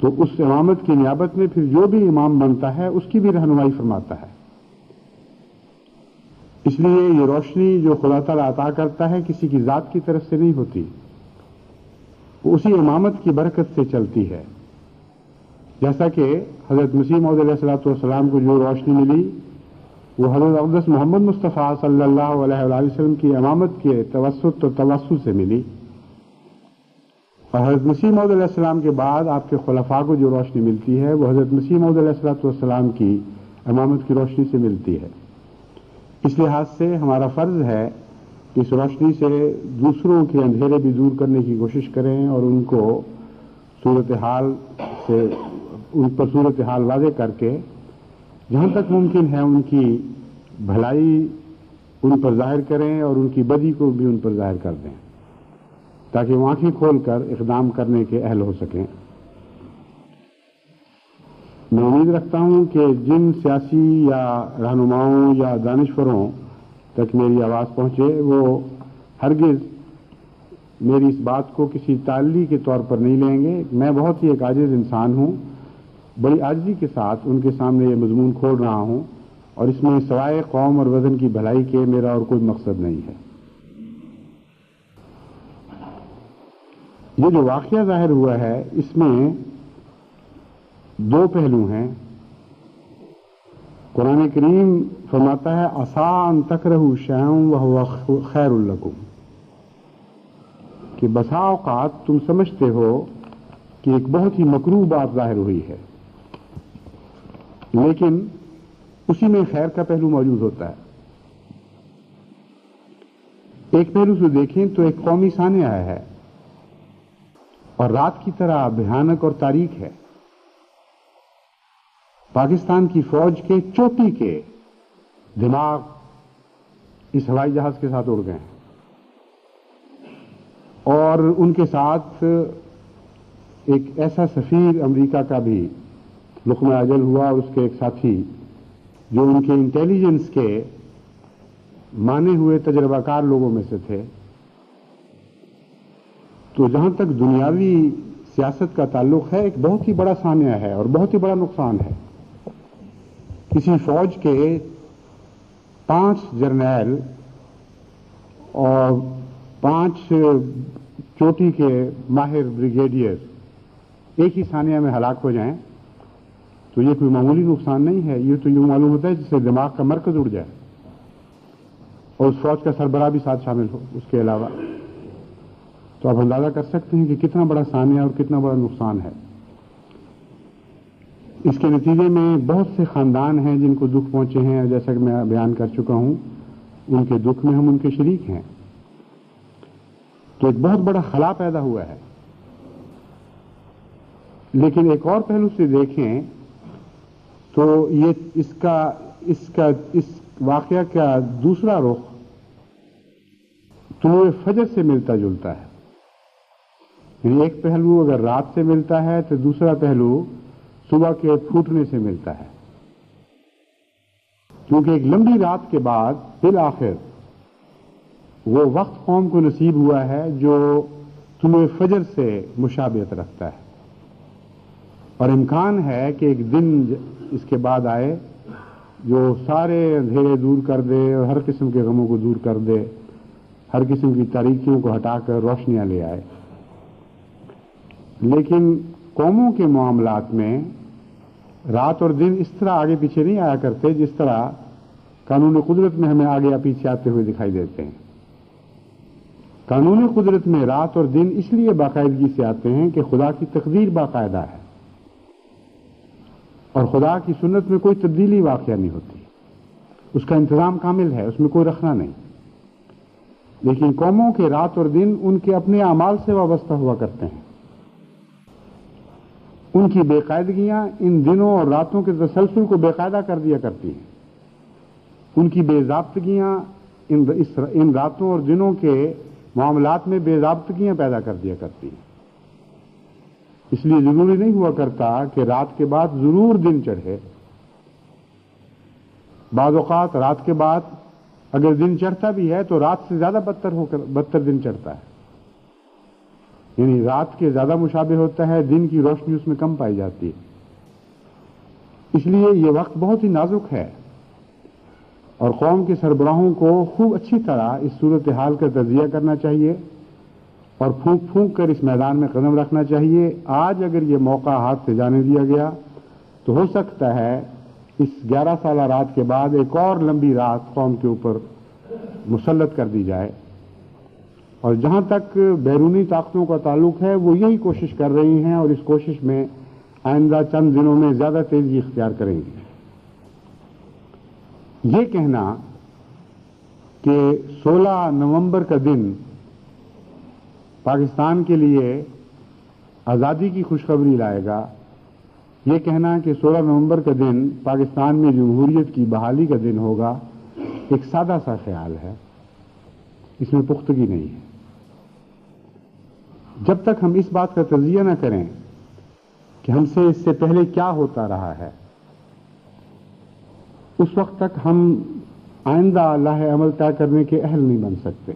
تو اس امامت کی نیابت میں پھر جو بھی امام بنتا ہے اس کی بھی رہنمائی فرماتا ہے۔ اس لیے یہ روشنی جو خدا تعالیٰ عطا کرتا ہے کسی کی ذات کی طرف سے نہیں ہوتی، وہ اسی امامت کی برکت سے چلتی ہے۔ جیسا کہ حضرت مسیح موعود علیہ السلام کو جو روشنی ملی وہ حضرت اقدس محمد مصطفیٰ صلی اللہ علیہ وآلہ وسلم کی امامت کے توسط و توسل سے ملی، اور حضرت مسیح موعود علیہ السلام کے بعد آپ کے خلفاء کو جو روشنی ملتی ہے وہ حضرت مسیح موعود علیہ السلام کی امامت کی روشنی سے ملتی ہے۔ اس لحاظ سے ہمارا فرض ہے کہ اس روشنی سے دوسروں کے اندھیرے بھی دور کرنے کی کوشش کریں اور ان کو صورتحال سے ان پر صورتحال واضح کر کے جہاں تک ممکن ہے ان کی بھلائی ان پر ظاہر کریں اور ان کی بدی کو بھی ان پر ظاہر کر دیں تاکہ وہ آنکھیں کھول کر اقدام کرنے کے اہل ہو سکیں۔ میں امید رکھتا ہوں کہ جن سیاسی یا رہنماؤں یا دانشوروں تک میری آواز پہنچے وہ ہرگز میری اس بات کو کسی تعلی کے طور پر نہیں لیں گے۔ میں بہت ہی ایک عاجز انسان ہوں، بڑی عاجزی کے ساتھ ان کے سامنے یہ مضمون کھول رہا ہوں، اور اس میں سوائے قوم اور وطن کی بھلائی کے میرا اور کوئی مقصد نہیں ہے۔ یہ جو واقعہ ظاہر ہوا ہے اس میں دو پہلو ہیں۔ قرآن کریم فرماتا ہے عسیٰ ان تکرہوا شیئا وہو خیر لکم، کہ بسا اوقات تم سمجھتے ہو کہ ایک بہت ہی مکروہ بات ظاہر ہوئی ہے، لیکن اسی میں خیر کا پہلو موجود ہوتا ہے۔ ایک پہلو سے دیکھیں تو ایک قومی سانحہ ہے اور رات کی طرح بھیانک اور تاریک ہے۔ پاکستان کی فوج کے چوٹی کے دماغ اس ہوائی جہاز کے ساتھ اڑ گئے ہیں، اور ان کے ساتھ ایک ایسا سفیر امریکہ کا بھی لقمہ اجل ہوا، اور اس کے ایک ساتھی جو ان کے انٹیلیجنس کے مانے ہوئے تجربہ کار لوگوں میں سے تھے۔ تو جہاں تک دنیاوی سیاست کا تعلق ہے ایک بہت ہی بڑا سانحہ ہے اور بہت ہی بڑا نقصان ہے۔ کسی فوج کے 5 جرنیل اور 5 چوٹی کے ماہر بریگیڈیئر ایک ہی ثانیہ میں ہلاک ہو جائیں تو یہ کوئی معمولی نقصان نہیں ہے، یہ تو یوں معلوم ہوتا ہے جس سے دماغ کا مرکز اڑ جائے اور اس فوج کا سربراہ بھی ساتھ شامل ہو اس کے علاوہ۔ تو آپ اندازہ کر سکتے ہیں کہ کتنا بڑا سانحہ اور کتنا بڑا نقصان ہے۔ اس کے نتیجے میں بہت سے خاندان ہیں جن کو دکھ پہنچے ہیں، جیسا کہ میں بیان کر چکا ہوں، ان کے دکھ میں ہم ان کے شریک ہیں۔ تو ایک بہت بڑا خلا پیدا ہوا ہے۔ لیکن ایک اور پہلو سے دیکھیں تو یہ اس واقعہ کا دوسرا رخ طلوع فجر سے ملتا جلتا ہے۔ یعنی ایک پہلو اگر رات سے ملتا ہے تو دوسرا پہلو صبح کے پھوٹنے سے ملتا ہے، کیونکہ ایک لمبی رات کے بعد بالآخر وہ وقت قوم کو نصیب ہوا ہے جو طلوع فجر سے مشابہت رکھتا ہے، اور امکان ہے کہ ایک دن اس کے بعد آئے جو سارے اندھیرے دور کر دے اور ہر قسم کے غموں کو دور کر دے، ہر قسم کی تاریکیوں کو ہٹا کر روشنیاں لے آئے۔ لیکن قوموں کے معاملات میں رات اور دن اس طرح آگے پیچھے نہیں آیا کرتے جس طرح قانون قدرت میں ہمیں آگے یا پیچھے آتے ہوئے دکھائی دیتے ہیں۔ قانون قدرت میں رات اور دن اس لیے باقاعدگی سے آتے ہیں کہ خدا کی تقدیر باقاعدہ ہے، اور خدا کی سنت میں کوئی تبدیلی واقعہ نہیں ہوتی، اس کا انتظام کامل ہے، اس میں کوئی رکھنا نہیں۔ لیکن قوموں کے رات اور دن ان کے اپنے اعمال سے وابستہ ہوا کرتے ہیں۔ ان کی بے قاعدگیاں ان دنوں اور راتوں کے تسلسل کو بے قاعدہ کر دیا کرتی ہیں، ان کی بے ضابطگیاں ان راتوں اور دنوں کے معاملات میں بے ضابطگیاں پیدا کر دیا کرتی ہیں۔ اس لیے ضروری نہیں ہوا کرتا کہ رات کے بعد ضرور دن چڑھے۔ بعض اوقات رات کے بعد اگر دن چڑھتا بھی ہے تو رات سے زیادہ بدتر دن چڑھتا ہے، یعنی رات کے زیادہ مشابہ ہوتا ہے، دن کی روشنی اس میں کم پائی جاتی ہے۔ اس لیے یہ وقت بہت ہی نازک ہے، اور قوم کے سربراہوں کو خوب اچھی طرح اس صورتحال کا تجزیہ کرنا چاہیے اور پھونک پھونک کر اس میدان میں قدم رکھنا چاہیے۔ آج اگر یہ موقع ہاتھ سے جانے دیا گیا تو ہو سکتا ہے اس 11 سالہ رات کے بعد ایک اور لمبی رات قوم کے اوپر مسلط کر دی جائے، اور جہاں تک بیرونی طاقتوں کا تعلق ہے وہ یہی کوشش کر رہی ہیں اور اس کوشش میں آئندہ چند دنوں میں زیادہ تیزی اختیار کریں گی۔ یہ کہنا کہ 16 نومبر کا دن پاکستان کے لیے آزادی کی خوشخبری لائے گا، یہ کہنا کہ 16 نومبر کا دن پاکستان میں جمہوریت کی بحالی کا دن ہوگا ایک سادہ سا خیال ہے، اس میں پختگی نہیں ہے۔ جب تک ہم اس بات کا تجزیہ نہ کریں کہ ہم سے اس سے پہلے کیا ہوتا رہا ہے، اس وقت تک ہم آئندہ لاہ عمل طے کرنے کے اہل نہیں بن سکتے۔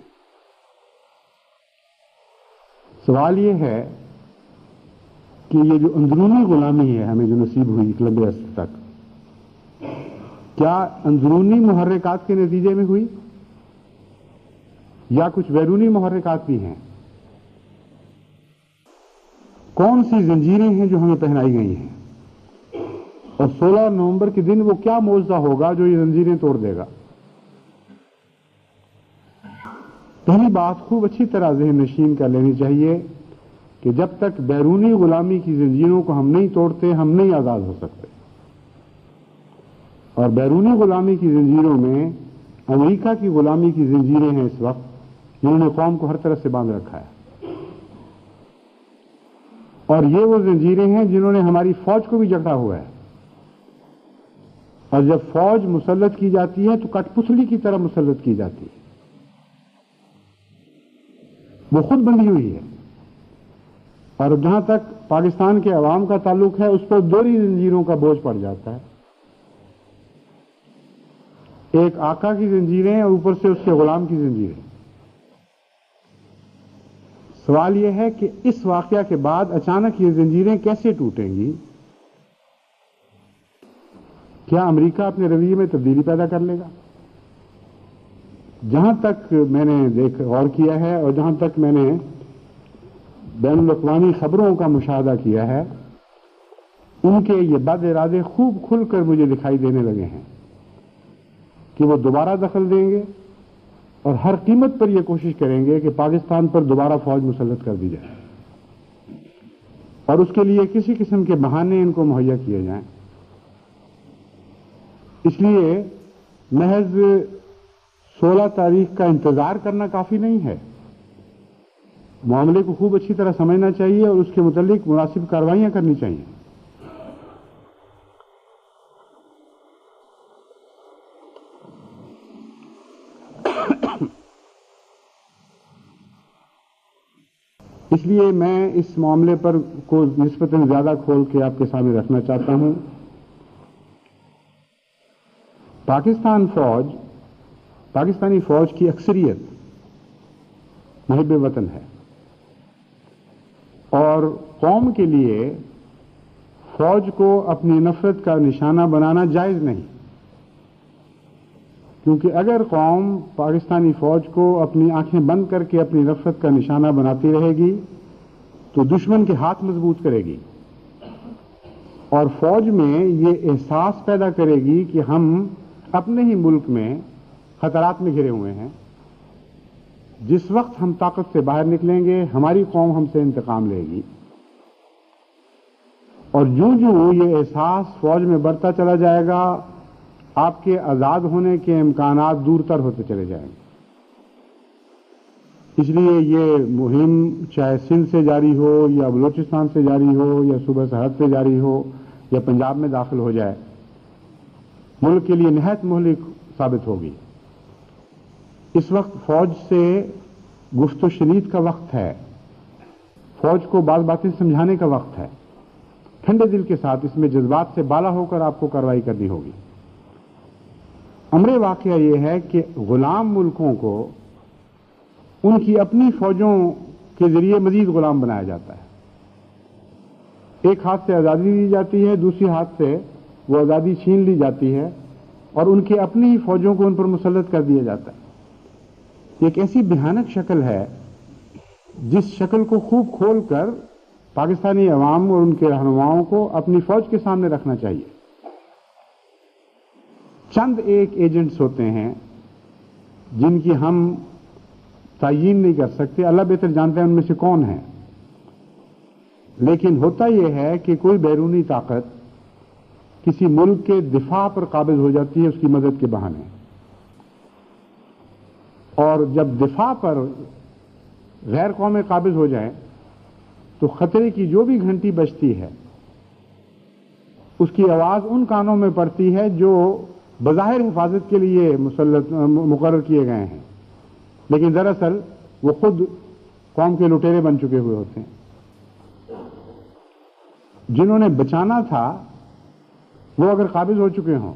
سوال یہ ہے کہ یہ جو اندرونی غلامی ہے ہمیں جو نصیب ہوئی ایک لمبے عرصے تک، کیا اندرونی محرکات کے نتیجے میں ہوئی یا کچھ بیرونی محرکات بھی ہیں؟ کون سی زنجیریں ہیں جو ہمیں پہنائی گئی ہیں؟ اور 16 نومبر کے دن وہ کیا معجزہ ہوگا جو یہ زنجیریں توڑ دے گا؟ پہلی بات خوب اچھی طرح ذہن نشین کر لینی چاہیے کہ جب تک بیرونی غلامی کی زنجیروں کو ہم نہیں توڑتے ہم نہیں آزاد ہو سکتے۔ اور بیرونی غلامی کی زنجیروں میں امریکہ کی غلامی کی زنجیریں ہیں اس وقت، جنہوں نے قوم کو ہر طرف سے باندھ رکھا ہے، اور یہ وہ زنجیریں ہیں جنہوں نے ہماری فوج کو بھی جکڑا ہوا ہے۔ اور جب فوج مسلط کی جاتی ہے تو کٹ پتلی کی طرح مسلط کی جاتی ہے، وہ خود بندھی ہوئی ہے۔ اور جہاں تک پاکستان کے عوام کا تعلق ہے اس پر دوہری زنجیروں کا بوجھ پڑ جاتا ہے، ایک آقا کی زنجیریں اور اوپر سے اس کے غلام کی زنجیریں۔ سوال یہ ہے کہ اس واقعہ کے بعد اچانک یہ زنجیریں کیسے ٹوٹیں گی؟ کیا امریکہ اپنے رویے میں تبدیلی پیدا کر لے گا؟ جہاں تک میں نے غور کیا ہے اور جہاں تک میں نے بین الاقوامی خبروں کا مشاہدہ کیا ہے، ان کے یہ بد ارادے خوب کھل کر مجھے دکھائی دینے لگے ہیں کہ وہ دوبارہ دخل دیں گے اور ہر قیمت پر یہ کوشش کریں گے کہ پاکستان پر دوبارہ فوج مسلط کر دی جائے، اور اس کے لیے کسی قسم کے بہانے ان کو مہیا کیے جائیں۔ اس لیے محض 16 تاریخ کا انتظار کرنا کافی نہیں ہے، معاملے کو خوب اچھی طرح سمجھنا چاہیے اور اس کے متعلق مناسب کارروائیاں کرنی چاہیے۔ اس لیے میں اس معاملے پر کو نسبتاً زیادہ کھول کے آپ کے سامنے رکھنا چاہتا ہوں۔ پاکستانی فوج کی اکثریت محب وطن ہے، اور قوم کے لیے فوج کو اپنی نفرت کا نشانہ بنانا جائز نہیں، کیونکہ اگر قوم پاکستانی فوج کو اپنی آنکھیں بند کر کے اپنی نفرت کا نشانہ بناتی رہے گی تو دشمن کے ہاتھ مضبوط کرے گی، اور فوج میں یہ احساس پیدا کرے گی کہ ہم اپنے ہی ملک میں خطرات میں گھرے ہوئے ہیں، جس وقت ہم طاقت سے باہر نکلیں گے ہماری قوم ہم سے انتقام لے گی۔ اور جوں جوں یہ احساس فوج میں بڑھتا چلا جائے گا آپ کے آزاد ہونے کے امکانات دور تر ہوتے چلے جائیں گے۔ اس لیے یہ مہم چاہے سندھ سے جاری ہو یا بلوچستان سے جاری ہو یا صوبہ سرحد سے جاری ہو یا پنجاب میں داخل ہو جائے، ملک کے لیے نہایت مہلک ثابت ہوگی۔ اس وقت فوج سے گفت و شنید کا وقت ہے، فوج کو بعض باتیں سمجھانے کا وقت ہے، ٹھنڈے دل کے ساتھ اس میں جذبات سے بالا ہو کر آپ کو کارروائی کرنی ہوگی۔ امر واقعہ یہ ہے کہ غلام ملکوں کو ان کی اپنی فوجوں کے ذریعے مزید غلام بنایا جاتا ہے، ایک ہاتھ سے آزادی دی جاتی ہے، دوسری ہاتھ سے وہ آزادی چھین لی جاتی ہے اور ان کی اپنی ہی فوجوں کو ان پر مسلط کر دیا جاتا ہے۔ ایک ایسی بھیانک شکل ہے جس شکل کو خوب کھول کر پاکستانی عوام اور ان کے رہنماؤں کو اپنی فوج کے سامنے رکھنا چاہیے۔ چند ایک ایجنٹس ہوتے ہیں جن کی ہم تعیین نہیں کر سکتے، اللہ بہتر جانتے ہیں ان میں سے کون ہیں، لیکن ہوتا یہ ہے کہ کوئی بیرونی طاقت کسی ملک کے دفاع پر قابض ہو جاتی ہے اس کی مدد کے بہانے، اور جب دفاع پر غیر قومیں قابض ہو جائیں تو خطرے کی جو بھی گھنٹی بجتی ہے اس کی آواز ان کانوں میں پڑتی ہے جو بظاہر حفاظت کے لیے مقرر کیے گئے ہیں، لیکن دراصل وہ خود قوم کے لٹیرے بن چکے ہوئے ہوتے ہیں۔ جنہوں نے بچانا تھا وہ اگر قابض ہو چکے ہوں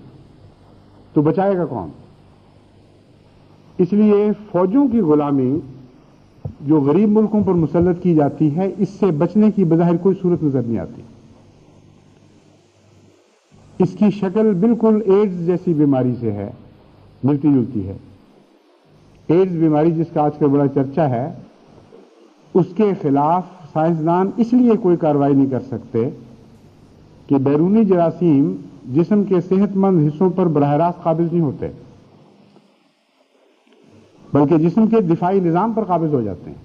تو بچائے گا کون؟ اس لیے فوجوں کی غلامی جو غریب ملکوں پر مسلط کی جاتی ہے، اس سے بچنے کی بظاہر کوئی صورت نظر نہیں آتی۔ اس کی شکل بالکل ایڈز جیسی بیماری سے ہے، ملتی جلتی ہے۔ ایڈز بیماری جس کا آج کل بڑا چرچا ہے، اس کے خلاف سائنسدان اس لیے کوئی کارروائی نہیں کر سکتے کہ بیرونی جراثیم جسم کے صحت مند حصوں پر براہ راست قابض نہیں ہوتے، بلکہ جسم کے دفاعی نظام پر قابض ہو جاتے ہیں۔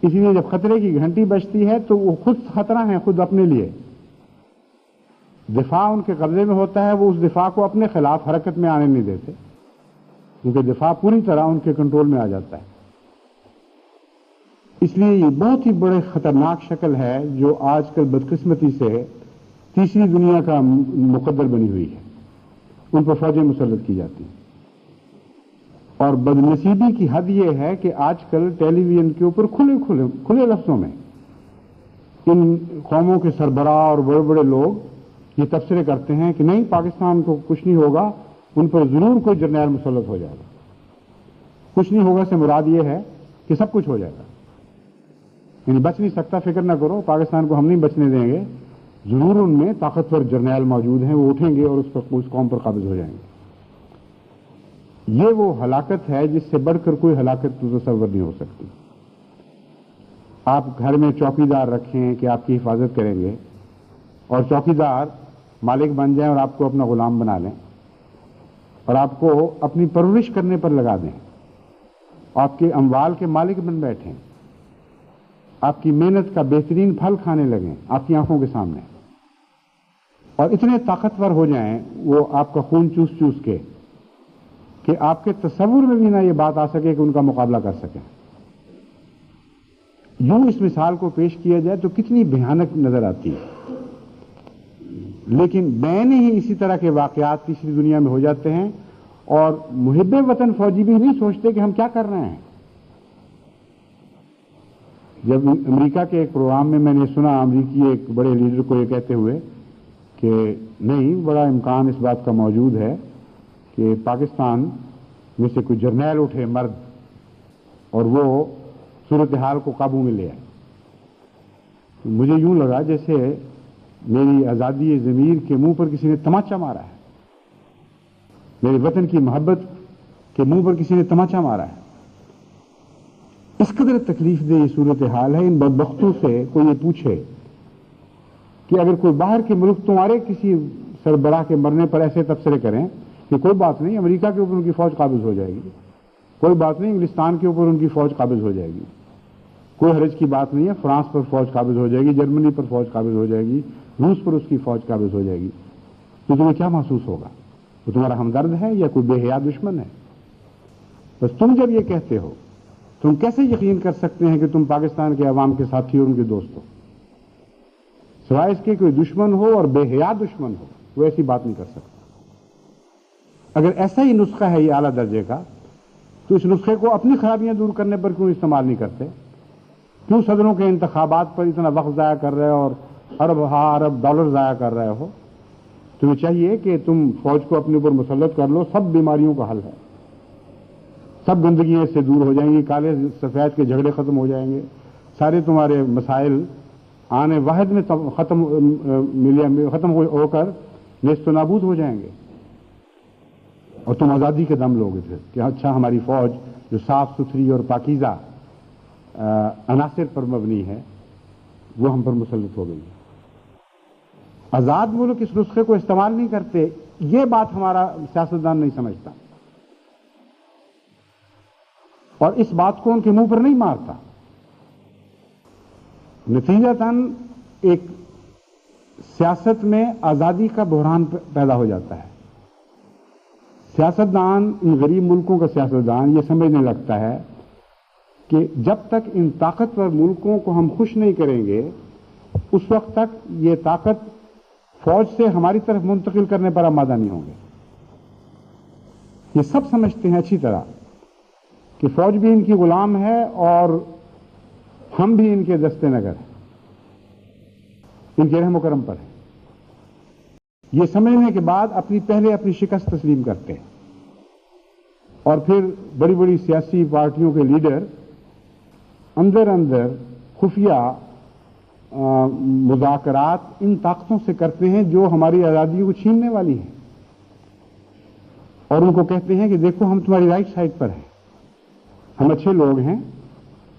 اسی لیے جب خطرے کی گھنٹی بجتی ہے تو وہ خود خطرہ ہیں، خود اپنے لیے دفاع ان کے قبضے میں ہوتا ہے، وہ اس دفاع کو اپنے خلاف حرکت میں آنے نہیں دیتے، کیونکہ دفاع پوری طرح ان کے کنٹرول میں آ جاتا ہے۔ اس لیے یہ بہت ہی بڑے خطرناک شکل ہے جو آج کل بدقسمتی سے تیسری دنیا کا مقدر بنی ہوئی ہے، ان پر فوجیں مسلط کی جاتی ہیں۔ اور بدنصیبی کی حد یہ ہے کہ آج کل ٹیلی ویژن کے اوپر کھلے لفظوں میں ان قوموں کے سربراہ اور بڑے بڑے لوگ یہ تبصرے کرتے ہیں کہ نہیں، پاکستان کو کچھ نہیں ہوگا، ان پر ضرور کوئی جرنیل مسلط ہو جائے گا۔ کچھ نہیں ہوگا سے مراد یہ ہے کہ سب کچھ ہو جائے گا، یعنی بچ نہیں سکتا، فکر نہ کرو، پاکستان کو ہم نہیں بچنے دیں گے، ضرور ان میں طاقتور جرنیل موجود ہیں، وہ اٹھیں گے اور اس قوم پر قابض ہو جائیں گے۔ یہ وہ ہلاکت ہے جس سے بڑھ کر کوئی ہلاکت تصور نہیں ہو سکتی۔ آپ گھر میں چوکیدار رکھیں کہ آپ کی حفاظت کریں گے، اور چوکیدار مالک بن جائیں اور آپ کو اپنا غلام بنا لیں اور آپ کو اپنی پرورش کرنے پر لگا دیں، آپ کے اموال کے مالک بن بیٹھیں، آپ کی محنت کا بہترین پھل کھانے لگیں آپ کی آنکھوں کے سامنے، اور اتنے طاقتور ہو جائیں وہ آپ کا خون چوس چوس کے کہ آپ کے تصور میں بھی نہ یہ بات آ سکے کہ ان کا مقابلہ کر سکیں۔ یوں اس مثال کو پیش کیا جائے تو کتنی بھیانک نظر آتی ہے، لیکن بین ہی اسی طرح کے واقعات تیسری دنیا میں ہو جاتے ہیں، اور محب وطن فوجی بھی نہیں سوچتے کہ ہم کیا کر رہے ہیں۔ جب امریکہ کے ایک پروگرام میں نے سنا امریکی ایک بڑے لیڈر کو یہ کہتے ہوئے کہ نہیں، بڑا امکان اس بات کا موجود ہے کہ پاکستان میں سے کوئی جرنیل اٹھے مرد اور وہ صورتحال کو قابو میں لے آئے، مجھے یوں لگا جیسے میری آزادی ضمیر کے منہ پر کسی نے تماچا مارا ہے، میرے وطن کی محبت کے منہ پر کسی نے تماچا مارا ہے۔ اس قدر تکلیف دہ یہ صورتحال ہے۔ ان بدبختوں سے کوئی یہ پوچھے کہ اگر کوئی باہر کے ملک تمہارے کسی سربراہ کے مرنے پر ایسے تبصرے کریں کہ کوئی بات نہیں، امریکہ کے اوپر ان کی فوج قابض ہو جائے گی، کوئی بات نہیں، انگلستان کے اوپر ان کی فوج قابض ہو جائے گی، کوئی حرج کی بات نہیں ہے، فرانس پر فوج قابض ہو جائے گی، جرمنی پر فوج قابض ہو جائے گی، روس پر اس کی فوج قابض ہو جائے گی، تو تمہیں کیا محسوس ہوگا؟ وہ تمہارا ہمدرد ہے یا کوئی بے حیا دشمن ہے؟ بس تم جب یہ کہتے ہو، تم کیسے یقین کر سکتے ہیں کہ تم پاکستان کے عوام کے ساتھی اور ان کے دوست ہو؟ سوائے اس کے کوئی دشمن ہو اور بے حیا دشمن ہو، وہ ایسی بات نہیں کر سکتا۔ اگر ایسا ہی نسخہ ہے یہ اعلیٰ درجے کا، تو اس نسخے کو اپنی خرابیاں دور کرنے پر کیوں استعمال نہیں کرتے؟ کیوں صدروں کے انتخابات پر اتنا وقت ضائع کر رہے ہو اور ارب ڈالر ضائع کر رہے ہو؟ تمہیں چاہیے کہ تم فوج کو اپنے اوپر مسلط کر لو، سب بیماریوں کا حل ہے، سب گندگیاں اس سے دور ہو جائیں گی، کالے سفید کے جھگڑے ختم ہو جائیں گے، سارے تمہارے مسائل آنے واحد میں ختم ہو کر نیست و نابود ہو جائیں گے، اور تم آزادی کے دم لوگے پھر کہ اچھا ہماری فوج جو صاف ستھری اور پاکیزہ عناصر پر مبنی ہے وہ ہم پر مسلط ہو گئی۔ آزاد ملک اس نسخے کو استعمال نہیں کرتے، یہ بات ہمارا سیاستدان نہیں سمجھتا، اور اس بات کو ان کے منہ پر نہیں مارتا۔ نتیجتاً ایک سیاست میں آزادی کا بحران پیدا ہو جاتا ہے۔ سیاستدان، ان غریب ملکوں کا سیاستدان یہ سمجھنے لگتا ہے کہ جب تک ان طاقتور ملکوں کو ہم خوش نہیں کریں گے اس وقت تک یہ طاقت فوج سے ہماری طرف منتقل کرنے پر آمادہ نہیں ہوں گے. یہ سب سمجھتے ہیں اچھی طرح کہ فوج بھی ان کی غلام ہے اور ہم بھی ان کے دستے نگر ہیں, ان کے رحم و کرم پر ہیں. یہ سمجھنے کے بعد اپنی شکست تسلیم کرتے ہیں اور پھر بڑی بڑی سیاسی پارٹیوں کے لیڈر اندر خفیہ مذاکرات ان طاقتوں سے کرتے ہیں جو ہماری آزادی کو چھیننے والی ہیں, اور ان کو کہتے ہیں کہ دیکھو ہم تمہاری رائٹ سائڈ پر ہیں, ہم اچھے لوگ ہیں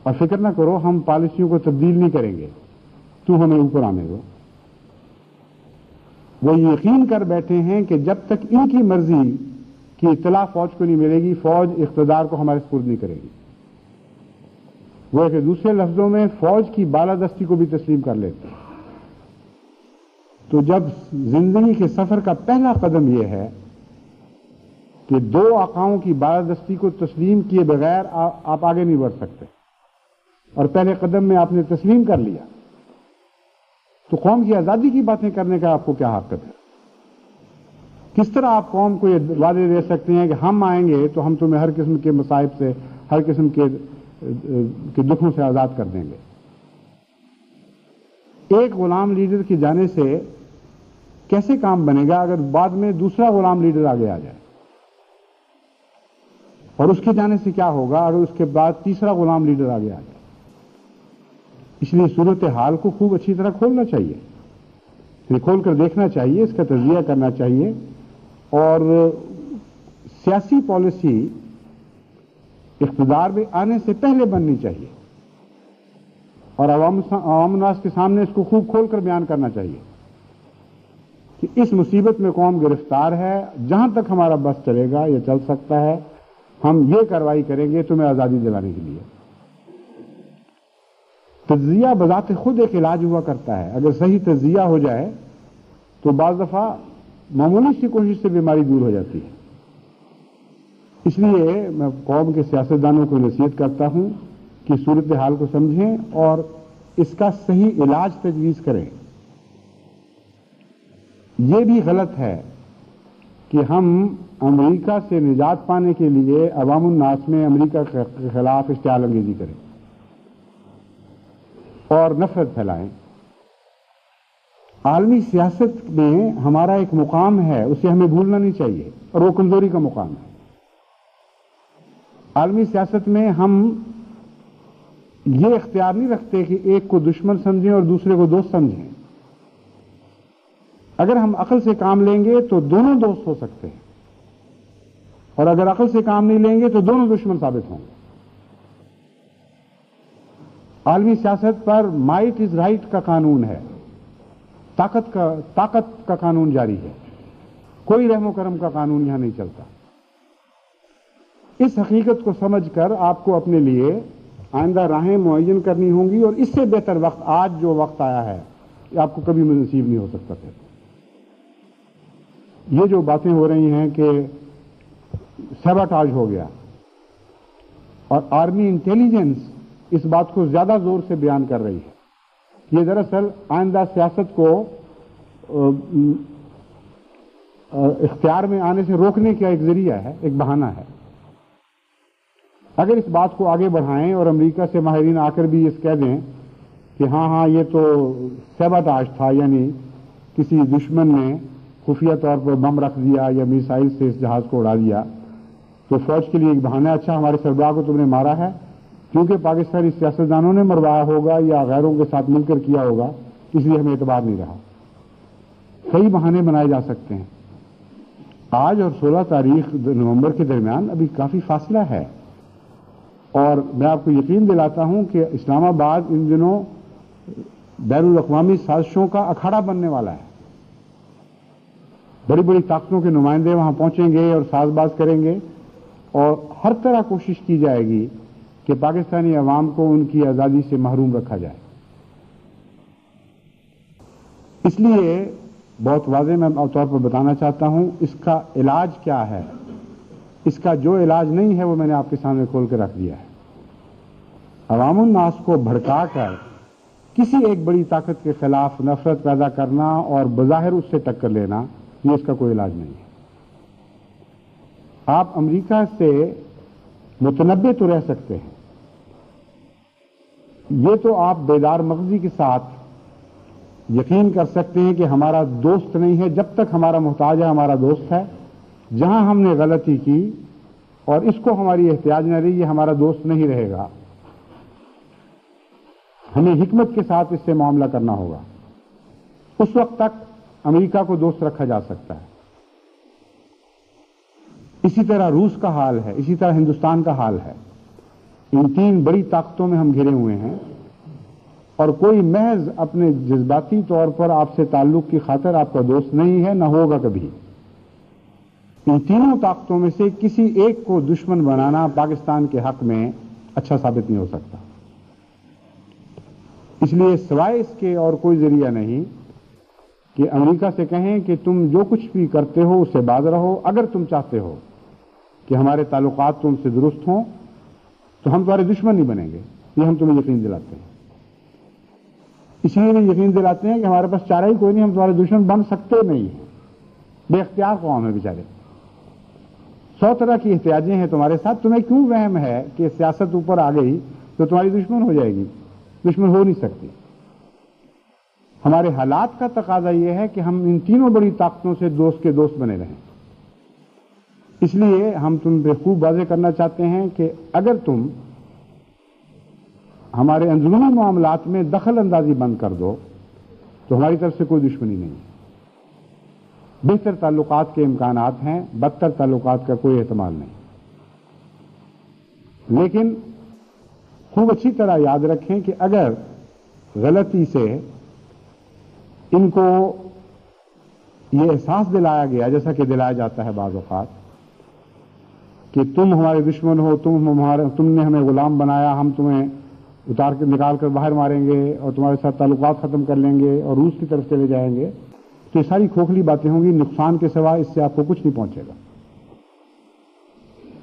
اور فکر نہ کرو, ہم پالیسیوں کو تبدیل نہیں کریں گے, تو ہمیں اوپر آنے دو. وہ یقین کر بیٹھے ہیں کہ جب تک ان کی مرضی کی اطلاع فوج کو نہیں ملے گی, فوج اقتدار کو ہمارے سپرد نہیں کرے گی. وہ کہ دوسرے لفظوں میں فوج کی بالادستی کو بھی تسلیم کر لیتے ہیں. تو جب زندگی کے سفر کا پہلا قدم یہ ہے کہ دو آقاؤں کی بالادستی کو تسلیم کیے بغیر آپ آگے نہیں بڑھ سکتے, اور پہلے قدم میں آپ نے تسلیم کر لیا, تو قوم کی آزادی کی باتیں کرنے کا آپ کو کیا حق ہے؟ کس طرح آپ قوم کو یہ وعدے دے سکتے ہیں کہ ہم آئیں گے تو ہم تمہیں ہر قسم کے مصائب سے, ہر قسم کے دکھوں سے آزاد کر دیں گے؟ ایک غلام لیڈر کی جانے سے کیسے کام بنے گا اگر بعد میں دوسرا غلام لیڈر آگے آ جائے؟ اور اس کے جانے سے کیا ہوگا اگر اس کے بعد تیسرا غلام لیڈر آگے آ جائے؟ اس لیے صورتحال کو خوب اچھی طرح کھولنا چاہیے, کھول کر دیکھنا چاہیے, اس کا تجزیہ کرنا چاہیے, اور سیاسی پالیسی اقتدار میں آنے سے پہلے بننی چاہیے, اور عوام الناس کے سامنے اس کو خوب کھول کر بیان کرنا چاہیے کہ اس مصیبت میں قوم گرفتار ہے, جہاں تک ہمارا بس چلے گا یا چل سکتا ہے ہم یہ کارروائی کریں گے تمہیں آزادی دلانے کے لیے. تجزیہ بذات خود ایک علاج ہوا کرتا ہے. اگر صحیح تجزیہ ہو جائے تو بعض دفعہ معمولی سی کوشش سے بیماری دور ہو جاتی ہے. اس لیے میں قوم کے سیاستدانوں کو نصیحت کرتا ہوں کہ صورتحال کو سمجھیں اور اس کا صحیح علاج تجویز کریں. یہ بھی غلط ہے کہ ہم امریکہ سے نجات پانے کے لیے عوام الناس میں امریکہ کے خلاف اشتعال انگیزی کریں اور نفرت پھیلائیں. عالمی سیاست میں ہمارا ایک مقام ہے, اسے ہمیں بھولنا نہیں چاہیے, اور وہ کمزوری کا مقام ہے. عالمی سیاست میں ہم یہ اختیار نہیں رکھتے کہ ایک کو دشمن سمجھیں اور دوسرے کو دوست سمجھیں. اگر ہم عقل سے کام لیں گے تو دونوں دوست ہو سکتے ہیں, اور اگر عقل سے کام نہیں لیں گے تو دونوں دشمن ثابت ہوں گے. عالمی سیاست پر مائٹ از رائٹ کا قانون ہے, طاقت کا قانون جاری ہے, کوئی رحم و کرم کا قانون یہاں نہیں چلتا. اس حقیقت کو سمجھ کر آپ کو اپنے لیے آئندہ راہیں معین کرنی ہوں گی, اور اس سے بہتر وقت آج جو وقت آیا ہے آپ کو کبھی نصیب نہیں ہو سکتا تھا. یہ جو باتیں ہو رہی ہیں کہ سیباٹاج ہو گیا, اور آرمی انٹیلیجنس اس بات کو زیادہ زور سے بیان کر رہی ہے, یہ دراصل آئندہ سیاست کو اختیار میں آنے سے روکنے کا ایک ذریعہ ہے, ایک بہانہ ہے. اگر اس بات کو آگے بڑھائیں اور امریکہ سے ماہرین آ کر بھی اس کہہ دیں کہ ہاں یہ تو سیباٹاج تھا, یعنی کسی دشمن نے خفیہ طور پر بم رکھ دیا یا میسائل سے اس جہاز کو اڑا دیا, تو فوج کے لیے ایک بہانہ, اچھا ہمارے سربراہ کو تم نے مارا ہے کیونکہ پاکستانی سیاستدانوں نے مروایا ہوگا یا غیروں کے ساتھ مل کر کیا ہوگا, اس لیے ہمیں اعتبار نہیں رہا. کئی بہانے بنائے جا سکتے ہیں. آج اور 16 تاریخ نومبر کے درمیان ابھی کافی فاصلہ ہے, اور میں آپ کو یقین دلاتا ہوں کہ اسلام آباد ان دنوں بین الاقوامی سازشوں کا اکھاڑا بننے والا ہے. بڑی بڑی طاقتوں کے نمائندے وہاں پہنچیں گے اور ساز باز کریں گے, اور ہر طرح کوشش کی جائے گی کہ پاکستانی عوام کو ان کی آزادی سے محروم رکھا جائے. اس لیے بہت واضح میں طور پر بتانا چاہتا ہوں اس کا علاج کیا ہے. اس کا جو علاج نہیں ہے وہ میں نے آپ کے سامنے کھول کے رکھ دیا ہے. عوام الناس کو بھڑکا کر کسی ایک بڑی طاقت کے خلاف نفرت پیدا کرنا اور بظاہر اس سے ٹکر لینا، یہ اس کا کوئی علاج نہیں ہے۔ آپ امریکہ سے متنبع تو رہ سکتے ہیں، یہ تو آپ بیدار مغزی کے ساتھ یقین کر سکتے ہیں کہ ہمارا دوست نہیں ہے جب تک ہمارا محتاج ہے، ہمارا دوست ہے۔ جہاں ہم نے غلطی کی اور اس کو ہماری احتیاج نہ رہی، یہ ہمارا دوست نہیں رہے گا۔ ہمیں حکمت کے ساتھ اس سے معاملہ کرنا ہوگا۔ اس وقت تک امریکہ کو دوست رکھا جا سکتا ہے۔ اسی طرح روس کا حال ہے، اسی طرح ہندوستان کا حال ہے۔ ان تین بڑی طاقتوں میں ہم گھرے ہوئے ہیں، اور کوئی محض اپنے جذباتی طور پر آپ سے تعلق کی خاطر آپ کا دوست نہیں ہے، نہ ہوگا کبھی۔ ان تینوں طاقتوں میں سے کسی ایک کو دشمن بنانا پاکستان کے حق میں اچھا ثابت نہیں ہو سکتا۔ اس لیے سوائے اس کے اور کوئی ذریعہ نہیں کہ امریکہ سے کہیں کہ تم جو کچھ بھی کرتے ہو اس سے باز رہو۔ اگر تم چاہتے ہو کہ ہمارے تعلقات تم سے درست ہوں تو ہم تمہارے دشمن نہیں بنیں گے، یہ ہم تمہیں یقین دلاتے ہیں۔ اس لیے بھی یقین دلاتے ہیں کہ ہمارے پاس چارہ ہی کوئی نہیں، ہم تمہارے دشمن بن سکتے نہیں ہیں۔ بے اختیار قوم ہے بیچارے، 100 طرح کی احتیاجیں ہیں تمہارے ساتھ۔ تمہیں کیوں وہم ہے کہ سیاست اوپر آ گئی تو تمہاری دشمن ہو جائے گی؟ دشمن ہو نہیں سکتی۔ ہمارے حالات کا تقاضا یہ ہے کہ ہم ان تینوں بڑی طاقتوں سے دوست کے دوست بنے رہیں۔ اس لیے ہم تم پہ خوب واضح کرنا چاہتے ہیں کہ اگر تم ہمارے اندرونی معاملات میں دخل اندازی بند کر دو تو ہماری طرف سے کوئی دشمنی نہیں ہے۔ بہتر تعلقات کے امکانات ہیں، بدتر تعلقات کا کوئی احتمال نہیں۔ لیکن خوب اچھی طرح یاد رکھیں کہ اگر غلطی سے ان کو یہ احساس دلایا گیا، جیسا کہ دلایا جاتا ہے بعض اوقات، کہ تم ہمارے دشمن ہو، تم نے ہمیں غلام بنایا، ہم تمہیں اتار کے نکال کر باہر ماریں گے اور تمہارے ساتھ تعلقات ختم کر لیں گے اور روس کی طرف چلے جائیں گے، تو یہ ساری کھوکھلی باتیں ہوں گی۔ نقصان کے سوا اس سے آپ کو کچھ نہیں پہنچے گا،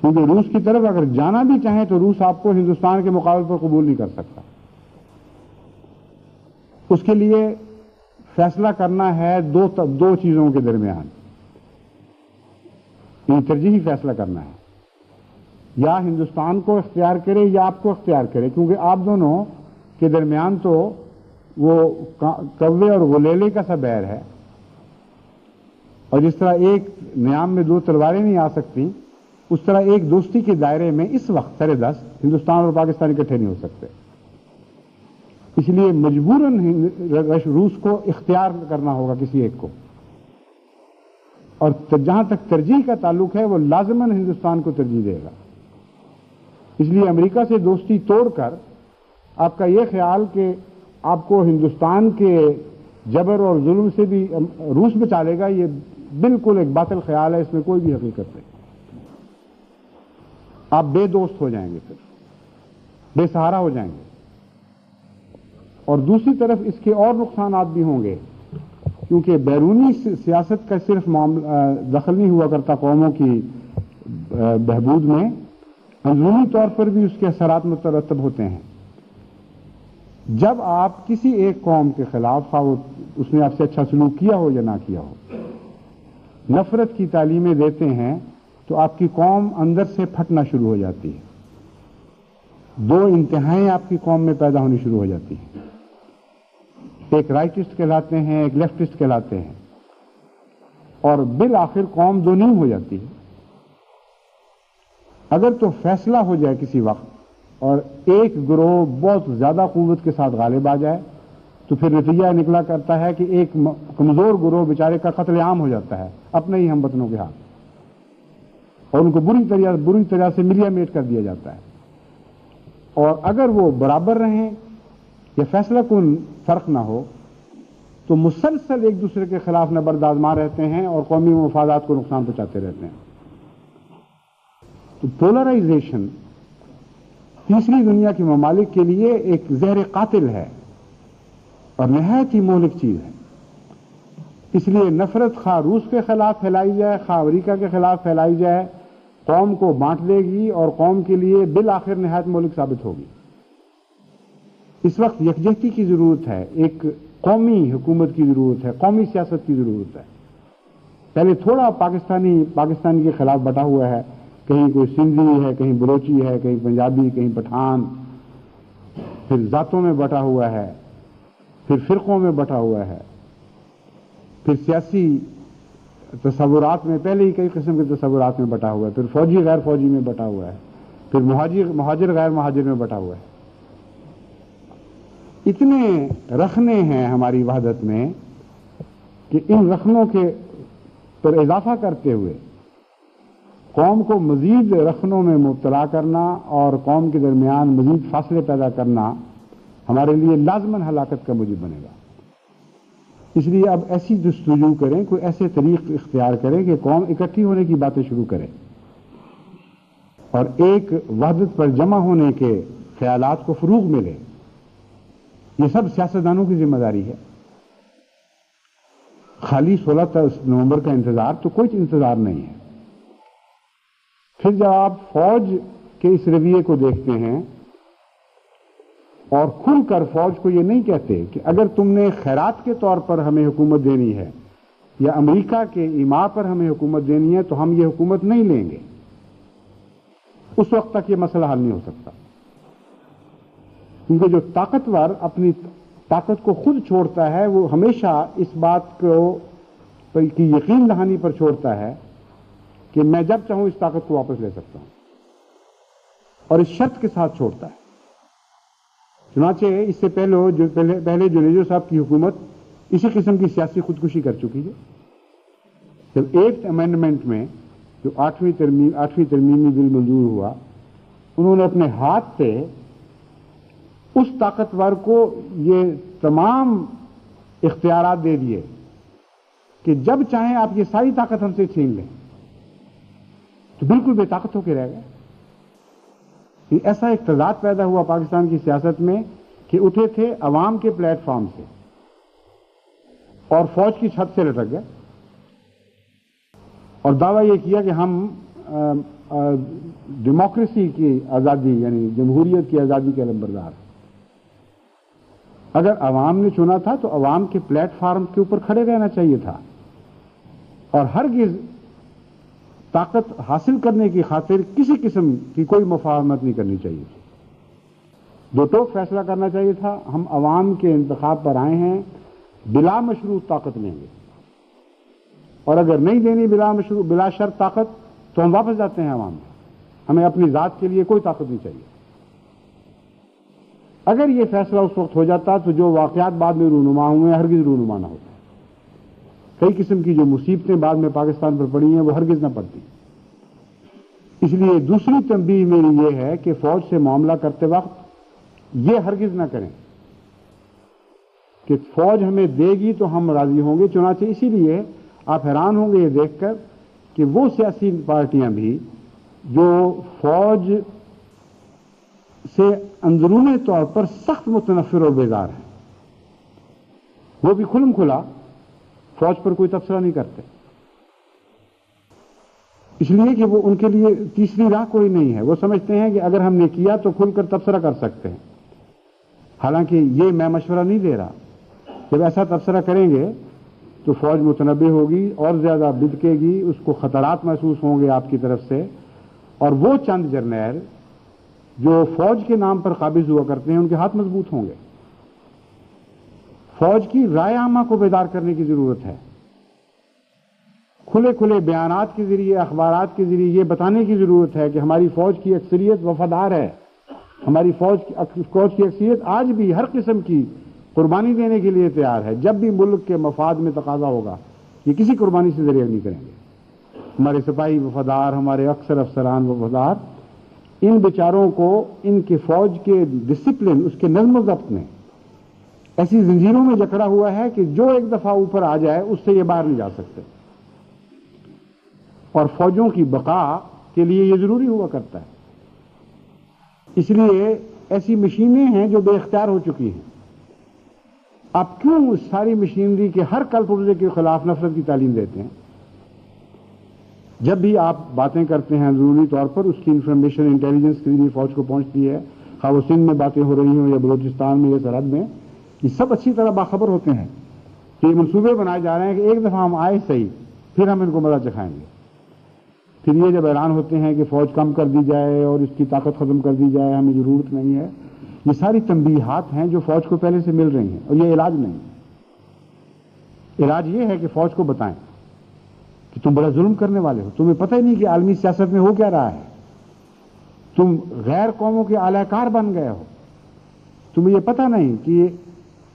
کیونکہ روس کی طرف اگر جانا بھی چاہیں تو روس آپ کو ہندوستان کے مقابلے پر قبول نہیں کر سکتا۔ اس کے لیے فیصلہ کرنا ہے دو چیزوں کے درمیان، یہ ترجیحی فیصلہ کرنا ہے، یا ہندوستان کو اختیار کرے یا آپ کو اختیار کرے، کیونکہ آپ دونوں کے درمیان تو وہ کوے اور غلیلے کا سا بیر ہے، اور جس طرح ایک نیام میں دو تلواریں نہیں آ سکتی، اس طرح ایک دوستی کے دائرے میں اس وقت سر دست ہندوستان اور پاکستان اکٹھے نہیں ہو سکتے۔ اس لیے مجبوراً روس کو اختیار کرنا ہوگا کسی ایک کو، اور جہاں تک ترجیح کا تعلق ہے وہ لازماً ہندوستان کو ترجیح دے گا۔ اس لیے امریکہ سے دوستی توڑ کر آپ کا یہ خیال کہ آپ کو ہندوستان کے جبر اور ظلم سے بھی روس بچا لے گا، یہ بالکل ایک باطل خیال ہے، اس میں کوئی بھی حقیقت نہیں۔ آپ بے دوست ہو جائیں گے، پھر بے سہارا ہو جائیں گے، اور دوسری طرف اس کے اور نقصانات بھی ہوں گے، کیونکہ بیرونی سیاست کا صرف دخل نہیں ہوا کرتا قوموں کی بہبود میں، اندرونی طور پر بھی اس کے اثرات مترتب ہوتے ہیں۔ جب آپ کسی ایک قوم کے خلاف، اس نے آپ سے اچھا سلوک کیا ہو یا نہ کیا ہو، نفرت کی تعلیمیں دیتے ہیں تو آپ کی قوم اندر سے پھٹنا شروع ہو جاتی ہے۔ دو انتہائیں آپ کی قوم میں پیدا ہونی شروع ہو جاتی ہیں، ایک رائٹسٹ کہلاتے ہیں، ایک لیفٹسٹ کہلاتے ہیں، اور بالآخر قوم دو نیم ہو جاتی ہے۔ اگر تو فیصلہ ہو جائے کسی وقت اور ایک گروہ بہت زیادہ قوت کے ساتھ غالب آ جائے تو پھر نتیجہ نکلا کرتا ہے کہ ایک کمزور گروہ بیچارے کا قتل عام ہو جاتا ہے اپنے ہی ہم وطنوں کے ہاتھ، اور ان کو بری طرح سے ملیا میٹ کر دیا جاتا ہے۔ اور اگر وہ برابر رہیں یا فیصلہ کن فرق نہ ہو تو مسلسل ایک دوسرے کے خلاف نبرد آزما رہتے ہیں اور قومی مفادات کو نقصان پہنچاتے رہتے ہیں۔ تو پولرائزیشن تیسری دنیا کے ممالک کے لیے ایک زہر قاتل ہے اور نہایت ہی مہلک چیز ہے۔ اس لیے نفرت خواہ روس کے خلاف پھیلائی جائے، خواہ امریکہ کے خلاف پھیلائی جائے، قوم کو بانٹ دے گی اور قوم کے لیے بالآخر نہایت مہلک ثابت ہوگی۔ اس وقت یکجہتی کی ضرورت ہے، ایک قومی حکومت کی ضرورت ہے، قومی سیاست کی ضرورت ہے۔ پہلے تھوڑا پاکستانی کے خلاف بٹا ہوا ہے، کہیں کوئی سندھی ہے، کہیں بلوچی ہے، کہیں پنجابی، کہیں پٹھان، پھر ذاتوں میں بٹا ہوا ہے، پھر فرقوں میں بٹا ہوا ہے، پھر سیاسی تصورات میں پہلے ہی کئی قسم کے تصورات میں بٹا ہوا ہے، پھر فوجی غیر فوجی میں بٹا ہوا ہے، پھر مہاجر غیر مہاجر میں بٹا ہوا ہے۔ اتنے رخنے ہیں ہماری وحدت میں کہ ان رخنوں کے پر اضافہ کرتے ہوئے قوم کو مزید رخنوں میں مبتلا کرنا اور قوم کے درمیان مزید فاصلے پیدا کرنا ہمارے لیے لازماً ہلاکت کا موجب بنے گا۔ اس لیے اب ایسی جستجو کریں، کوئی ایسے طریق اختیار کریں کہ قوم اکٹھی ہونے کی باتیں شروع کرے اور ایک وحدت پر جمع ہونے کے خیالات کو فروغ ملے۔ یہ سب سیاستدانوں کی ذمہ داری ہے۔ خالی 16 نومبر کا انتظار تو کوئی انتظار نہیں ہے۔ پھر جب آپ فوج کے اس رویے کو دیکھتے ہیں اور کھل کر فوج کو یہ نہیں کہتے کہ اگر تم نے خیرات کے طور پر ہمیں حکومت دینی ہے یا امریکہ کے ایما پر ہمیں حکومت دینی ہے تو ہم یہ حکومت نہیں لیں گے، اس وقت تک یہ مسئلہ حل نہیں ہو سکتا۔ کیونکہ جو طاقتور اپنی طاقت کو خود چھوڑتا ہے وہ ہمیشہ اس بات کو کی یقین دہانی پر چھوڑتا ہے کہ میں جب چاہوں اس طاقت کو واپس لے سکتا ہوں، اور اس شرط کے ساتھ چھوڑتا ہے۔ چنانچہ اس سے پہلے جنیجو صاحب کی حکومت اسی قسم کی سیاسی خودکشی کر چکی ہے۔ جب 8th امینڈمنٹ میں جو 8ویں ترمیمی بل منظور ہوا، انہوں نے اپنے ہاتھ سے اس طاقتور کو یہ تمام اختیارات دے دیے کہ جب چاہیں آپ یہ ساری طاقت ہم سے چھین لیں، تو بالکل بے طاقت ہو کے رہ گئے۔ ایسا ایک تضاد پیدا ہوا پاکستان کی سیاست میں کہ اٹھے تھے عوام کے پلیٹ فارم سے اور فوج کی چھت سے لٹک گئے اور دعویٰ یہ کیا کہ ہم ڈیموکریسی کی آزادی یعنی جمہوریت کی آزادی کے علمبردار ہیں۔ اگر عوام نے چنا تھا تو عوام کے پلیٹ فارم کے اوپر کھڑے رہنا چاہیے تھا اور ہرگز طاقت حاصل کرنے کی خاطر کسی قسم کی کوئی مفاہمت نہیں کرنی چاہیے تھی۔ دو ٹوک فیصلہ کرنا چاہیے تھا، ہم عوام کے انتخاب پر آئے ہیں، بلا مشروط طاقت لیں گے، اور اگر نہیں دینی بلا شرط طاقت تو ہم واپس جاتے ہیں عوام میں، ہمیں اپنی ذات کے لیے کوئی طاقت نہیں چاہیے۔ اگر یہ فیصلہ اس وقت ہو جاتا تو جو واقعات بعد میں رونما ہوئے ہیں ہرگز رونما نہ ہوتے۔ کئی قسم کی جو مصیبتیں بعد میں پاکستان پر پڑی ہیں وہ ہرگز نہ پڑتی۔ اس لیے دوسری تنبیہ میری یہ ہے کہ فوج سے معاملہ کرتے وقت یہ ہرگز نہ کریں کہ فوج ہمیں دے گی تو ہم راضی ہوں گے۔ چنانچہ اسی لیے آپ حیران ہوں گے یہ دیکھ کر کہ وہ سیاسی پارٹیاں بھی جو فوج سے اندرونی طور پر سخت متنفر اور بیزار ہیں، وہ بھی کھلم کھلا فوج پر کوئی تبصرہ نہیں کرتے، اس لیے کہ وہ ان کے لیے تیسری راہ کوئی نہیں ہے۔ وہ سمجھتے ہیں کہ اگر ہم نے کیا تو کھل کر تبصرہ کر سکتے ہیں، حالانکہ یہ میں مشورہ نہیں دے رہا۔ جب ایسا تبصرہ کریں گے تو فوج متنبع ہوگی اور زیادہ بدکے گی، اس کو خطرات محسوس ہوں گے آپ کی طرف سے، اور وہ چند جرنیل جو فوج کے نام پر قابض ہوا کرتے ہیں ان کے ہاتھ مضبوط ہوں گے۔ فوج کی رائے عامہ کو بیدار کرنے کی ضرورت ہے، کھلے کھلے بیانات کے ذریعے، اخبارات کے ذریعے یہ بتانے کی ضرورت ہے کہ ہماری فوج کی اکثریت وفادار ہے، ہماری فوج کی اکثریت آج بھی ہر قسم کی قربانی دینے کے لیے تیار ہے۔ جب بھی ملک کے مفاد میں تقاضا ہوگا یہ کسی قربانی سے ذریعہ نہیں کریں گے۔ ہمارے سپاہی وفادار، ہمارے اکثر افسران وفادار، ان بیچاروں کو ان کے فوج کے ڈسپلن، اس کے نظم و ضبط میں ایسی زنجیروں میں جکڑا ہوا ہے کہ جو ایک دفعہ اوپر آ جائے اس سے یہ باہر نہیں جا سکتے، اور فوجوں کی بقا کے لیے یہ ضروری ہوا کرتا ہے۔ اس لیے ایسی مشینیں ہیں جو بے اختیار ہو چکی ہیں۔ آپ کیوں اس ساری مشینری کے ہر کل پرزے کے خلاف نفرت کی تعلیم دیتے ہیں؟ جب بھی آپ باتیں کرتے ہیں اندرونی طور پر اس کی انفارمیشن انٹیلیجنس کے ذریعے فوج کو پہنچتی ہے، خواہ وہ سندھ میں باتیں ہو رہی ہوں یا بلوچستان میں یا سرحد میں، یہ سب اچھی طرح باخبر ہوتے ہیں کہ یہ منصوبے بنائے جا رہے ہیں کہ ایک دفعہ ہم آئے صحیح، پھر ہم ان کو مزہ چکھائیں گے۔ پھر یہ جب اعلان ہوتے ہیں کہ فوج کم کر دی جائے اور اس کی طاقت ختم کر دی جائے، ہمیں ضرورت نہیں ہے، یہ ساری تنبیہات ہیں جو فوج کو پہلے سے مل رہی ہیں، اور یہ علاج نہیں ہے۔ علاج یہ ہے کہ فوج کو بتائیں کہ تم بڑا ظلم کرنے والے ہو، تمہیں پتہ ہی نہیں کہ عالمی سیاست میں ہو کیا رہا ہے، تم غیر قوموں کے اعلی کار بن گئے ہو، تمہیں یہ پتہ نہیں کہ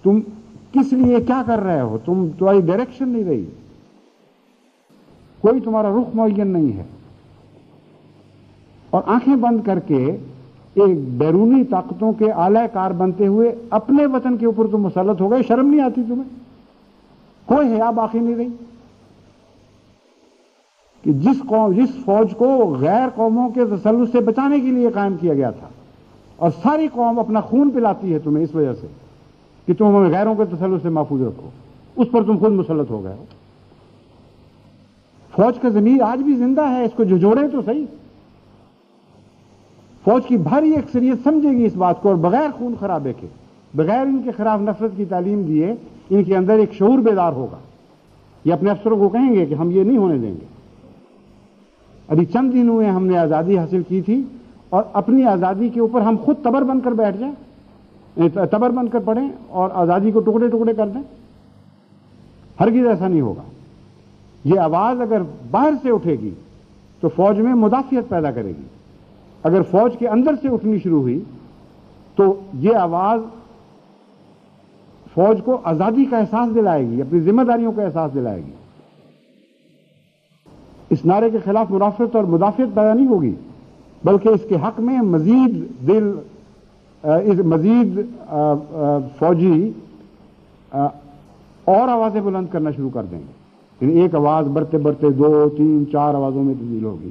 تم کس لیے کیا کر رہے ہو، تمہاری ڈائریکشن نہیں رہی، کوئی تمہارا رخ معین نہیں ہے، اور آنکھیں بند کر کے ایک بیرونی طاقتوں کے اعلی کار بنتے ہوئے اپنے وطن کے اوپر تم مسلط ہو گئے۔ شرم نہیں آتی تمہیں؟ کوئی حیا باقی نہیں رہی کہ جس فوج کو غیر قوموں کے تسلط سے بچانے کے لیے قائم کیا گیا تھا، اور ساری قوم اپنا خون پلاتی ہے تمہیں اس وجہ سے کہ تم ہمیں غیروں کے تسلط سے محفوظ رکھو، اس پر تم خود مسلط ہو گئے ہو۔ فوج کا ضمیر آج بھی زندہ ہے، اس کو جھجوڑیں تو صحیح۔ فوج کی بھاری اکثریت سمجھے گی اس بات کو، اور بغیر خون خرابے کے، بغیر ان کے خلاف نفرت کی تعلیم دیے، ان کے اندر ایک شعور بیدار ہوگا۔ یہ اپنے افسروں کو کہیں گے کہ ہم یہ نہیں ہونے دیں گے۔ ابھی چند دن ہوئے ہم نے آزادی حاصل کی تھی، اور اپنی آزادی کے اوپر ہم خود تبر بن کر بیٹھ جائیں، تبر بن کر پڑیں اور آزادی کو ٹکڑے ٹکڑے کر دیں؟ ہرگز ایسا نہیں ہوگا۔ یہ آواز اگر باہر سے اٹھے گی تو فوج میں مدافعت پیدا کرے گی، اگر فوج کے اندر سے اٹھنی شروع ہوئی تو یہ آواز فوج کو آزادی کا احساس دلائے گی، اپنی ذمہ داریوں کا احساس دلائے گی۔ اس نعرے کے خلاف مرافعت اور مدافعت پیدا نہیں ہوگی، بلکہ اس کے حق میں مزید فوجی اور آوازیں بلند کرنا شروع کر دیں گے۔ یعنی ایک آواز بڑھتے بڑھتے 2، 3، 4 آوازوں میں تبدیل ہوگی،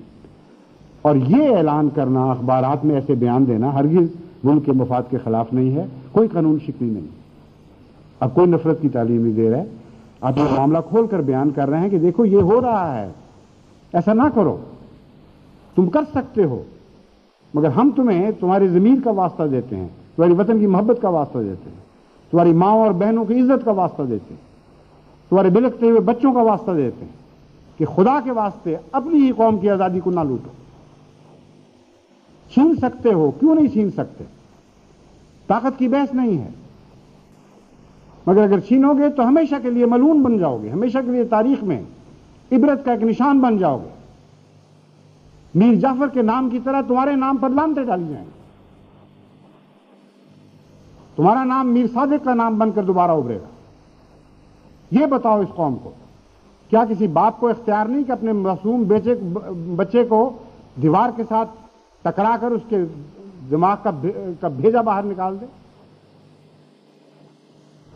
اور یہ اعلان کرنا، اخبارات میں ایسے بیان دینا ہرگز ملک کے مفاد کے خلاف نہیں ہے، کوئی قانون شکنی نہیں۔ اب کوئی نفرت کی تعلیم نہیں دے رہے، آپ یہ معاملہ کھول کر بیان کر رہے ہیں کہ دیکھو یہ ہو رہا ہے، ایسا نہ کرو، تم کر سکتے ہو، مگر ہم تمہیں تمہارے ضمیر کا واسطہ دیتے ہیں، تمہاری وطن کی محبت کا واسطہ دیتے ہیں، تمہاری ماں اور بہنوں کی عزت کا واسطہ دیتے ہیں، تمہارے بلکتے ہوئے بچوں کا واسطہ دیتے ہیں کہ خدا کے واسطے اپنی ہی قوم کی آزادی کو نہ لوٹو۔ چھین سکتے ہو، کیوں نہیں چھین سکتے؟ طاقت کی بحث نہیں ہے، مگر اگر چھینو گے تو ہمیشہ کے لیے ملعون بن جاؤ گے، ہمیشہ کے لیے تاریخ میں عبرت کا ایک نشان بن جاؤ گے۔ میر جعفر کے نام کی طرح تمہارے نام پر لعنتیں ڈالی جائیں گی، تمہارا نام میر صادق کا نام بن کر دوبارہ ابھرے گا۔ یہ بتاؤ اس قوم کو، کیا کسی باپ کو اختیار نہیں کہ اپنے معصوم بچے کو دیوار کے ساتھ ٹکرا کر اس کے دماغ کا بھیجا باہر نکال دے،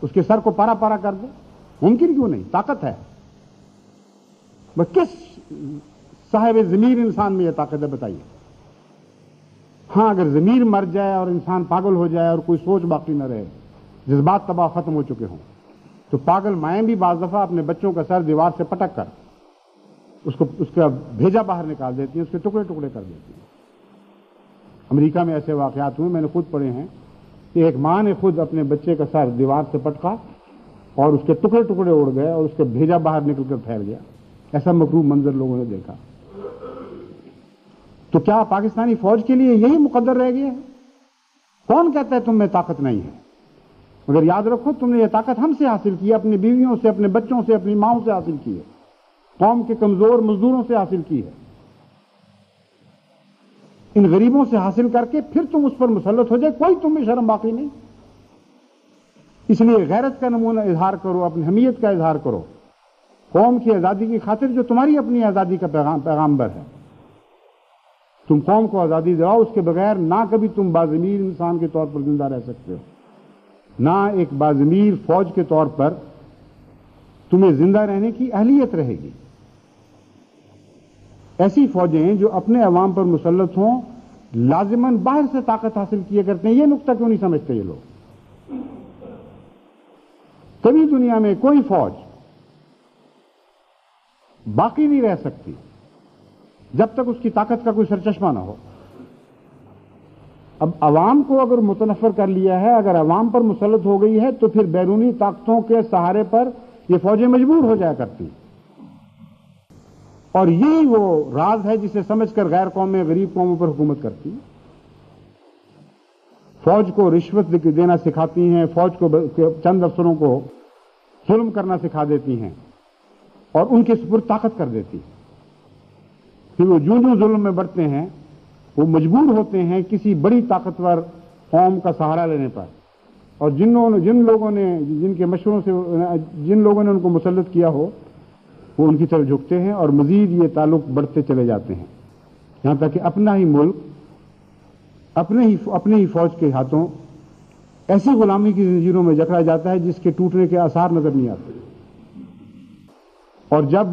اس کے سر کو پارا پارا کر دے؟ ممکن کیوں نہیں؟ طاقت ہے، بس کس صاحب ضمیر انسان میں یہ طاقت ہے بتائیے؟ ہاں، اگر ضمیر مر جائے اور انسان پاگل ہو جائے اور کوئی سوچ باقی نہ رہے، جذبات تباہ ختم ہو چکے ہوں، تو پاگل مائیں بھی بعض دفعہ اپنے بچوں کا سر دیوار سے پٹک کر اس کا بھیجا باہر نکال دیتی ہیں، اس کے ٹکڑے ٹکڑے کر دیتی ہیں۔ امریکہ میں ایسے واقعات ہوئے، میں نے خود پڑھے ہیں کہ ایک ماں نے خود اپنے بچے کا سر دیوار سے پٹکا اور اس کے ٹکڑے ٹکڑے اڑ گئے اور اس کا بھیجا باہر نکل کر پھیل گیا۔ ایسا مکروہ منظر لوگوں نے دیکھا۔ تو کیا پاکستانی فوج کے لیے یہی مقدر رہ گیا ہے؟ کون کہتا ہے تم میں طاقت نہیں ہے؟ مگر یاد رکھو، تم نے یہ طاقت ہم سے حاصل کی ہے، اپنی بیویوں سے، اپنے بچوں سے، اپنی ماؤں سے حاصل کی ہے، قوم کے کمزور مزدوروں سے حاصل کی ہے، ان غریبوں سے حاصل کر کے پھر تم اس پر مسلط ہو جائے، کوئی تم میں شرم باقی نہیں۔ اس لیے غیرت کا نمونہ اظہار کرو، اپنی حمیت کا اظہار کرو، قوم کی آزادی کی خاطر جو تمہاری اپنی آزادی کا پیغامبر ہے۔ تم قوم کو آزادی دلاؤ، اس کے بغیر نہ کبھی تم باضمیر انسان کے طور پر زندہ رہ سکتے ہو، نہ ایک باضمیر فوج کے طور پر تمہیں زندہ رہنے کی اہلیت رہے گی۔ ایسی فوجیں جو اپنے عوام پر مسلط ہوں لازماً باہر سے طاقت حاصل کیا کرتے ہیں۔ یہ نقطہ کیوں نہیں سمجھتے یہ لوگ؟ کبھی دنیا میں کوئی فوج باقی نہیں رہ سکتی جب تک اس کی طاقت کا کوئی سرچشمہ نہ ہو۔ اب عوام کو اگر متنفر کر لیا ہے، اگر عوام پر مسلط ہو گئی ہے، تو پھر بیرونی طاقتوں کے سہارے پر یہ فوجیں مجبور ہو جایا کرتی، اور یہی وہ راز ہے جسے سمجھ کر غیر قومیں غریب قوموں پر حکومت کرتی ہیں، فوج کو رشوت دینا سکھاتی ہیں، فوج کو چند افسروں کو ظلم کرنا سکھا دیتی ہیں اور ان کے سپرد طاقت کر دیتی ہیں۔ پھر وہ جوں ظلم میں بڑھتے ہیں، وہ مجبور ہوتے ہیں کسی بڑی طاقتور قوم کا سہارا لینے پر، اور جن لوگوں نے جن کے مشوروں سے جن لوگوں نے ان کو مسلط کیا ہو وہ ان کی طرف جھکتے ہیں، اور مزید یہ تعلق بڑھتے چلے جاتے ہیں، یہاں تک کہ اپنا ہی ملک اپنے ہی فوج کے ہاتھوں ایسی غلامی کی زنجیروں میں جکڑا جاتا ہے جس کے ٹوٹنے کے آثار نظر نہیں آتے۔ اور جب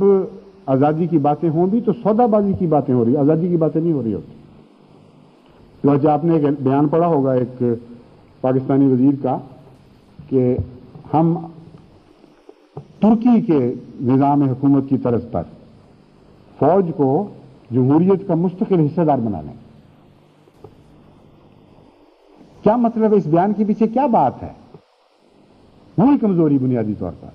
آزادی کی باتیں ہوں بھی تو سودا بازی کی باتیں ہو رہی، آزادی کی باتیں نہیں ہو رہی ہوتی۔ تو آپ نے ایک بیان پڑھا ہوگا ایک پاکستانی وزیر کا کہ ہم ترکی کے نظام حکومت کی طرز پر فوج کو جمہوریت کا مستقل حصہ دار بنا لیں۔ کیا مطلب ہے اس بیان کے پیچھے؟ کیا بات ہے؟ وہی کمزوری بنیادی طور پر۔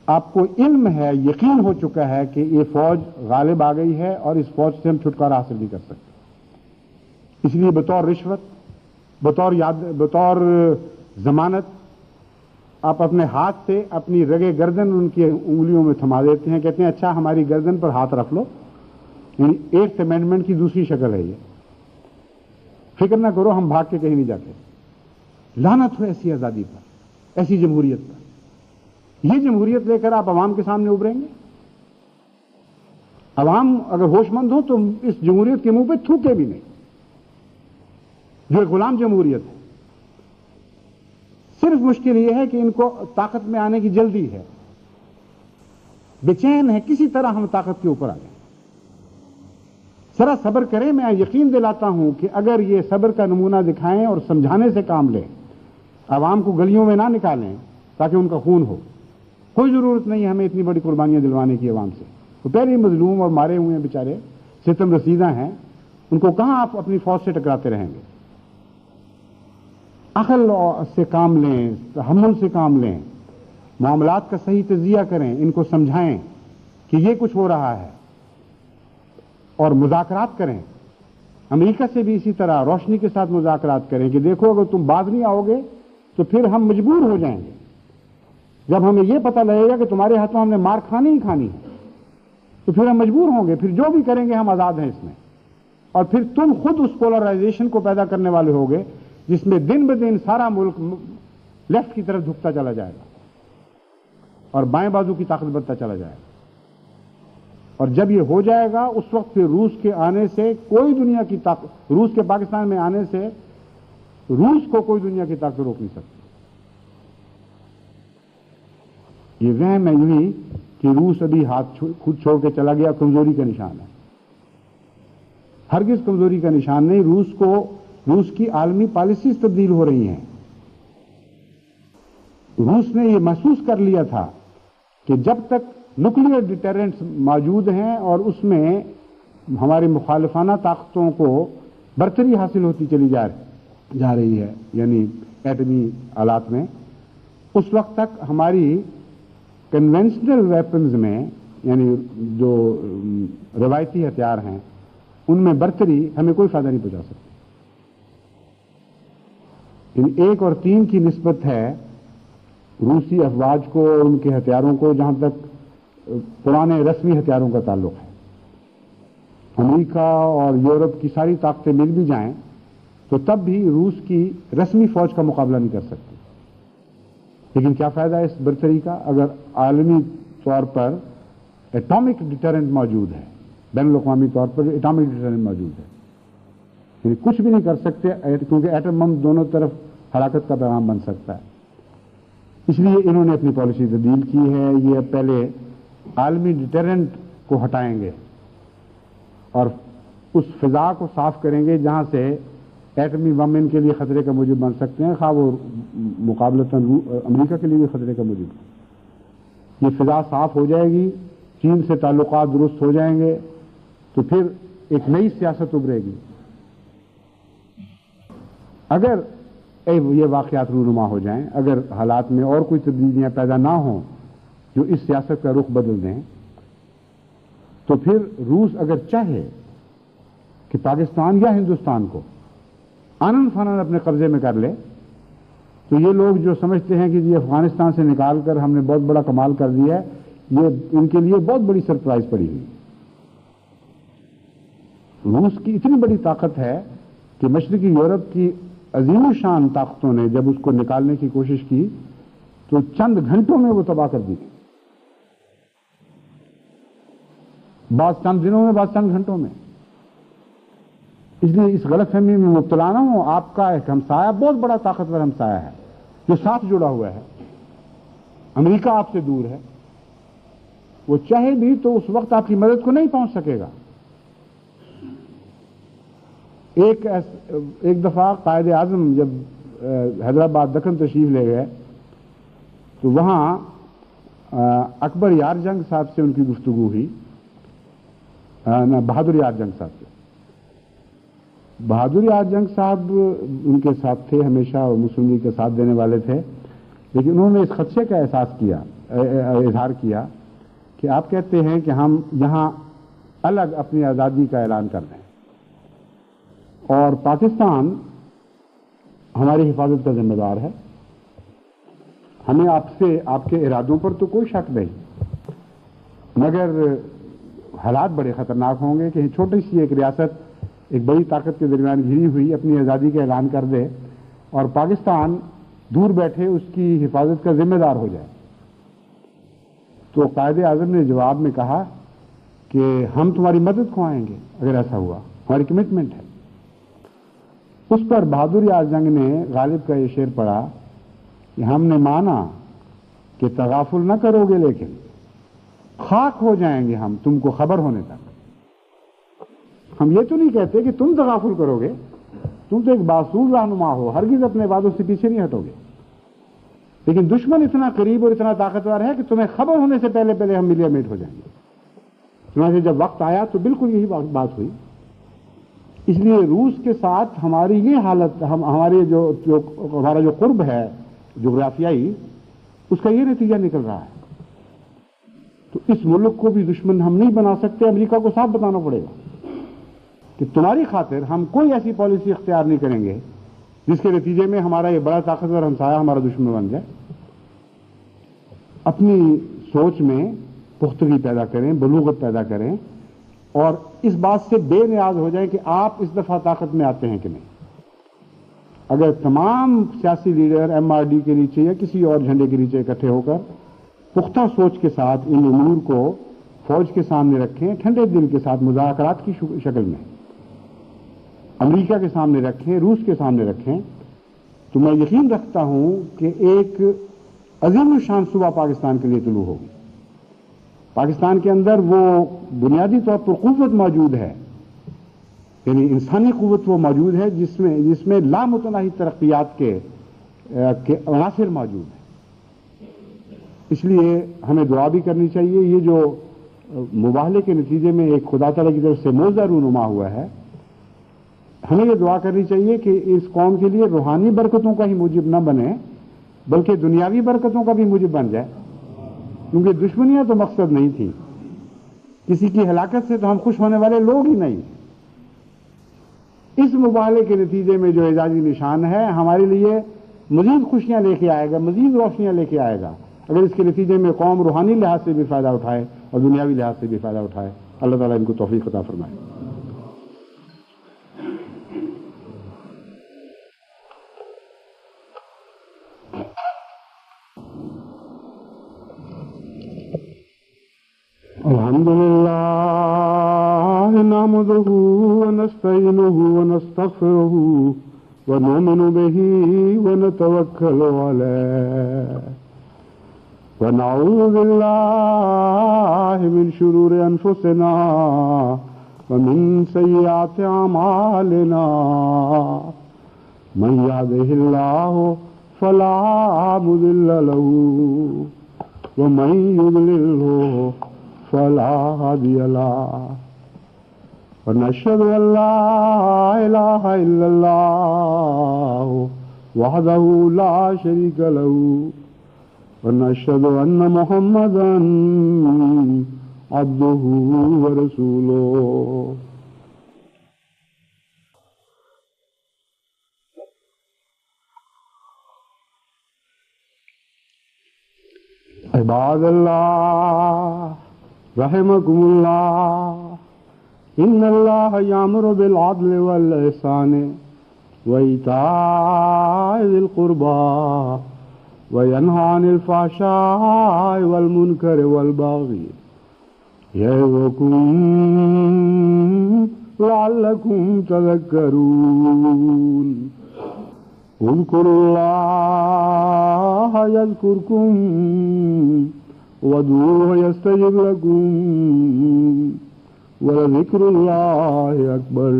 آپ کو علم ہے، یقین ہو چکا ہے کہ یہ فوج غالب آ گئی ہے اور اس فوج سے ہم چھٹکارا حاصل نہیں کر سکتے، اس لیے بطور رشوت، بطور ضمانت آپ اپنے ہاتھ سے اپنی رگے گردن ان کی انگلیوں میں تھما دیتے ہیں، کہتے ہیں اچھا ہماری گردن پر ہاتھ رکھ لو، یعنی 8th امینڈمنٹ کی دوسری شکل ہے یہ، فکر نہ کرو ہم بھاگ کے کہیں نہیں جاتے۔ لعنت ہو ایسی آزادی پر، ایسی جمہوریت پر۔ یہ جمہوریت لے کر آپ عوام کے سامنے ابھریں گے؟ عوام اگر ہوش مند ہو تو اس جمہوریت کے منہ پہ تھوکے بھی نہیں، جو ایک غلام جمہوریت ہے۔ صرف مشکل یہ ہے کہ ان کو طاقت میں آنے کی جلدی ہے، بے چین ہے، کسی طرح ہم طاقت کے اوپر آ جائیں۔ ذرا صبر کریں، میں یقین دلاتا ہوں کہ اگر یہ صبر کا نمونہ دکھائیں اور سمجھانے سے کام لیں، عوام کو گلیوں میں نہ نکالیں تاکہ ان کا خون ہو، کوئی ضرورت نہیں ہے ہمیں اتنی بڑی قربانیاں دلوانے کی عوام سے۔ وہ پہلے ہی مظلوم اور مارے ہوئے ہیں بیچارے، ستم رسیدہ ہیں، ان کو کہاں آپ اپنی فوج سے ٹکراتے رہیں گے؟ عقل سے کام لیں، تحمل سے کام لیں، معاملات کا صحیح تجزیہ کریں، ان کو سمجھائیں کہ یہ کچھ ہو رہا ہے، اور مذاکرات کریں۔ امریکہ سے بھی اسی طرح روشنی کے ساتھ مذاکرات کریں کہ دیکھو اگر تم باز نہیں آؤ گے تو پھر ہم مجبور ہو جائیں گے، جب ہمیں یہ پتہ لگے گا کہ تمہارے ہاتھوں ہم نے مار کھانی ہی کھانی ہے تو پھر ہم مجبور ہوں گے، پھر جو بھی کریں گے ہم آزاد ہیں اس میں۔ اور پھر تم خود اس پولرائزیشن کو پیدا کرنے والے ہوگے جس میں دن بدن سارا ملک لیفٹ کی طرف جھکتا چلا جائے گا اور بائیں بازو کی طاقت بڑھتا چلا جائے گا۔ اور جب یہ ہو جائے گا اس وقت پھر روس کے آنے سے کوئی دنیا کی طاقت، روس کے پاکستان میں آنے سے روس کو کوئی دنیا کی طاقت روک نہیں سکتی۔ یہ وہم ہے یہی کہ روس ابھی ہاتھ خود چھوڑ کے چلا گیا، کمزوری کا نشان ہے، ہرگز کمزوری کا نشان نہیں۔ روس کی عالمی پالیسیز تبدیل ہو رہی ہیں۔ روس نے یہ محسوس کر لیا تھا کہ جب تک نیوکلیئر ڈیٹرنٹس موجود ہیں اور اس میں ہماری مخالفانہ طاقتوں کو برتری حاصل ہوتی چلی جا رہی ہے، یعنی ایٹمی آلات میں، اس وقت تک ہماری کنونشنل ویپنز میں، یعنی جو روایتی ہتھیار ہیں، ان میں برتری ہمیں کوئی فائدہ نہیں پہنچا سکتی۔ 1 اور 3 کی نسبت ہے روسی افواج کو اور ان کے ہتھیاروں کو، جہاں تک پرانے رسمی ہتھیاروں کا تعلق ہے۔ امریکہ اور یورپ کی ساری طاقتیں مل بھی جائیں تو تب بھی روس کی رسمی فوج کا مقابلہ نہیں کر سکتی۔ لیکن کیا فائدہ ہے اس برتری کا اگر عالمی طور پر ایٹامک ڈیٹرنٹ موجود ہے، بین الاقوامی طور پر ایٹامک ڈیٹرنٹ موجود ہے، یعنی کچھ بھی نہیں کر سکتے کیونکہ ایٹم بم دونوں طرف ہلاکت کا پیغام بن سکتا ہے۔ اس لیے انہوں نے اپنی پالیسی تبدیل کی ہے، یہ پہلے عالمی ڈیٹرنٹ کو ہٹائیں گے اور اس فضا کو صاف کریں گے جہاں سے ایٹمی بم ان کے لیے خطرے کا موجب بن سکتے ہیں، خواہ وہ مقابلتاً امریکہ کے لیے بھی خطرے کا موجب۔ یہ فضا صاف ہو جائے گی، چین سے تعلقات درست ہو جائیں گے، تو پھر ایک نئی سیاست ابھرے گی اگر یہ واقعات رونما ہو جائیں، اگر حالات میں اور کوئی تبدیلیاں پیدا نہ ہوں جو اس سیاست کا رخ بدل دیں، تو پھر روس اگر چاہے کہ پاکستان یا ہندوستان کو آنن فانن اپنے قبضے میں کر لے، تو یہ لوگ جو سمجھتے ہیں کہ جی افغانستان سے نکال کر ہم نے بہت بڑا کمال کر دیا ہے، یہ ان کے لیے بہت بڑی سرپرائز پڑی ہوئی۔ روس کی اتنی بڑی طاقت ہے کہ مشرقی یورپ کی عظیم الشان طاقتوں نے جب اس کو نکالنے کی کوشش کی تو چند گھنٹوں میں وہ تباہ کر دی، بعض چند دنوں میں، بعض چند گھنٹوں میں۔ اس لیے اس غلط فہمی میں مبتلا نہ ہوں، آپ کا ایک ہمسایہ بہت بڑا طاقتور ہمسایہ ہے جو ساتھ جڑا ہوا ہے، امریکہ آپ سے دور ہے، وہ چاہے بھی تو اس وقت آپ کی مدد کو نہیں پہنچ سکے گا۔ ایک دفعہ قائد اعظم جب حیدرآباد دکن تشریف لے گئے تو وہاں اکبر یار جنگ صاحب سے ان کی گفتگو ہوئی، بہادر یار جنگ صاحب سے۔ بہادر یار جنگ صاحب ان کے ساتھ تھے ہمیشہ، مسلم لیگ کے ساتھ دینے والے تھے، لیکن انہوں نے اس خدشے کا اظہار کیا کہ آپ کہتے ہیں کہ ہم یہاں الگ اپنی آزادی کا اعلان کر دیں اور پاکستان ہماری حفاظت کا ذمہ دار ہے، ہمیں آپ کے ارادوں پر تو کوئی شک نہیں، مگر حالات بڑے خطرناک ہوں گے کہ چھوٹی سی ایک ریاست ایک بڑی طاقت کے درمیان گھری ہوئی اپنی آزادی کا اعلان کر دے اور پاکستان دور بیٹھے اس کی حفاظت کا ذمہ دار ہو جائے۔ تو قائد اعظم نے جواب میں کہا کہ ہم تمہاری مدد کو آئیں گے اگر ایسا ہوا، ہماری کمٹمنٹ ہے۔ اس پر بہادر یار جنگ نے غالب کا یہ شعر پڑھا کہ ہم نے مانا کہ تغافل نہ کرو گے لیکن خاک ہو جائیں گے ہم تم کو خبر ہونے تک۔ ہم یہ تو نہیں کہتے کہ تم تغافل کرو گے، تم تو ایک باصول رہنما ہو، ہرگز اپنے وعدوں سے پیچھے نہیں ہٹو گے، لیکن دشمن اتنا قریب اور اتنا طاقتور ہے کہ تمہیں خبر ہونے سے پہلے پہلے ہم ملیا میٹ ہو جائیں گے۔ چنانچہ جب وقت آیا تو بالکل یہی بات ہوئی۔ اس لیے روس کے ساتھ ہماری یہ حالت، ہمارے ہمارا جو قرب ہے جغرافیائی، اس کا یہ نتیجہ نکل رہا ہے۔ تو اس ملک کو بھی دشمن ہم نہیں بنا سکتے، امریکہ کو صاف بتانا پڑے گا کہ تمہاری خاطر ہم کوئی ایسی پالیسی اختیار نہیں کریں گے جس کے نتیجے میں ہمارا یہ بڑا طاقتور ہمسایہ ہمارا دشمن بن جائے۔ اپنی سوچ میں پختگی پیدا کریں، بلوغت پیدا کریں اور اس بات سے بے نیاز ہو جائیں کہ آپ اس دفعہ طاقت میں آتے ہیں کہ نہیں۔ اگر تمام سیاسی لیڈر ایم آر ڈی کے نیچے یا کسی اور جھنڈے کے نیچے اکٹھے ہو کر پختہ سوچ کے ساتھ ان امور کو فوج کے سامنے رکھیں، ٹھنڈے دل کے ساتھ مذاکرات کی شکل میں امریکہ کے سامنے رکھیں، روس کے سامنے رکھیں، تو میں یقین رکھتا ہوں کہ ایک عظیم الشان صوبہ پاکستان کے لیے طلوع ہوگی۔ پاکستان کے اندر وہ بنیادی طور پر قوت موجود ہے، یعنی انسانی قوت وہ موجود ہے جس میں لامتناہی ترقیات کے عناصر موجود ہیں۔ اس لیے ہمیں دعا بھی کرنی چاہیے۔ یہ جو مباہلے کے نتیجے میں ایک خدا تعالیٰ کی طرف سے موضع رونما ہوا ہے، ہمیں یہ دعا کرنی چاہیے کہ اس قوم کے لیے روحانی برکتوں کا ہی موجب نہ بنے بلکہ دنیاوی برکتوں کا بھی موجب بن جائے، کیونکہ دشمنیاں تو مقصد نہیں تھی، کسی کی ہلاکت سے تو ہم خوش ہونے والے لوگ ہی نہیں۔ اس مباہلے کے نتیجے میں جو اعزازی نشان ہے ہمارے لیے مزید خوشیاں لے کے آئے گا، مزید روشنیاں لے کے آئے گا، اگر اس کے نتیجے میں قوم روحانی لحاظ سے بھی فائدہ اٹھائے اور دنیاوی لحاظ سے بھی فائدہ اٹھائے۔ اللہ تعالیٰ ان کو توفیق عطا فرمائے۔ الحمد لله نحمده ونستعينه ونستغفره ونؤمن به ونتوكل عليه ونعوذ بالله من شرور أنفسنا ومن سيئات أعمالنا من يهده الله فلا مضل له ومن يضلله فلا هادي له ونشهد أن لا إله إلا الله وحده لا شريك له ونشهد أن محمدا عبده ورسوله عباد الله رحمكم الله إن الله يأمر بالعدل والإحسان وإيتاء ذي القربى وينهى عن الفحشاء والمنكر والبغي يعظكم لعلكم تذكرون اذكروا الله يذكركم وادعوه يستجب لكم ولذكر الله أكبر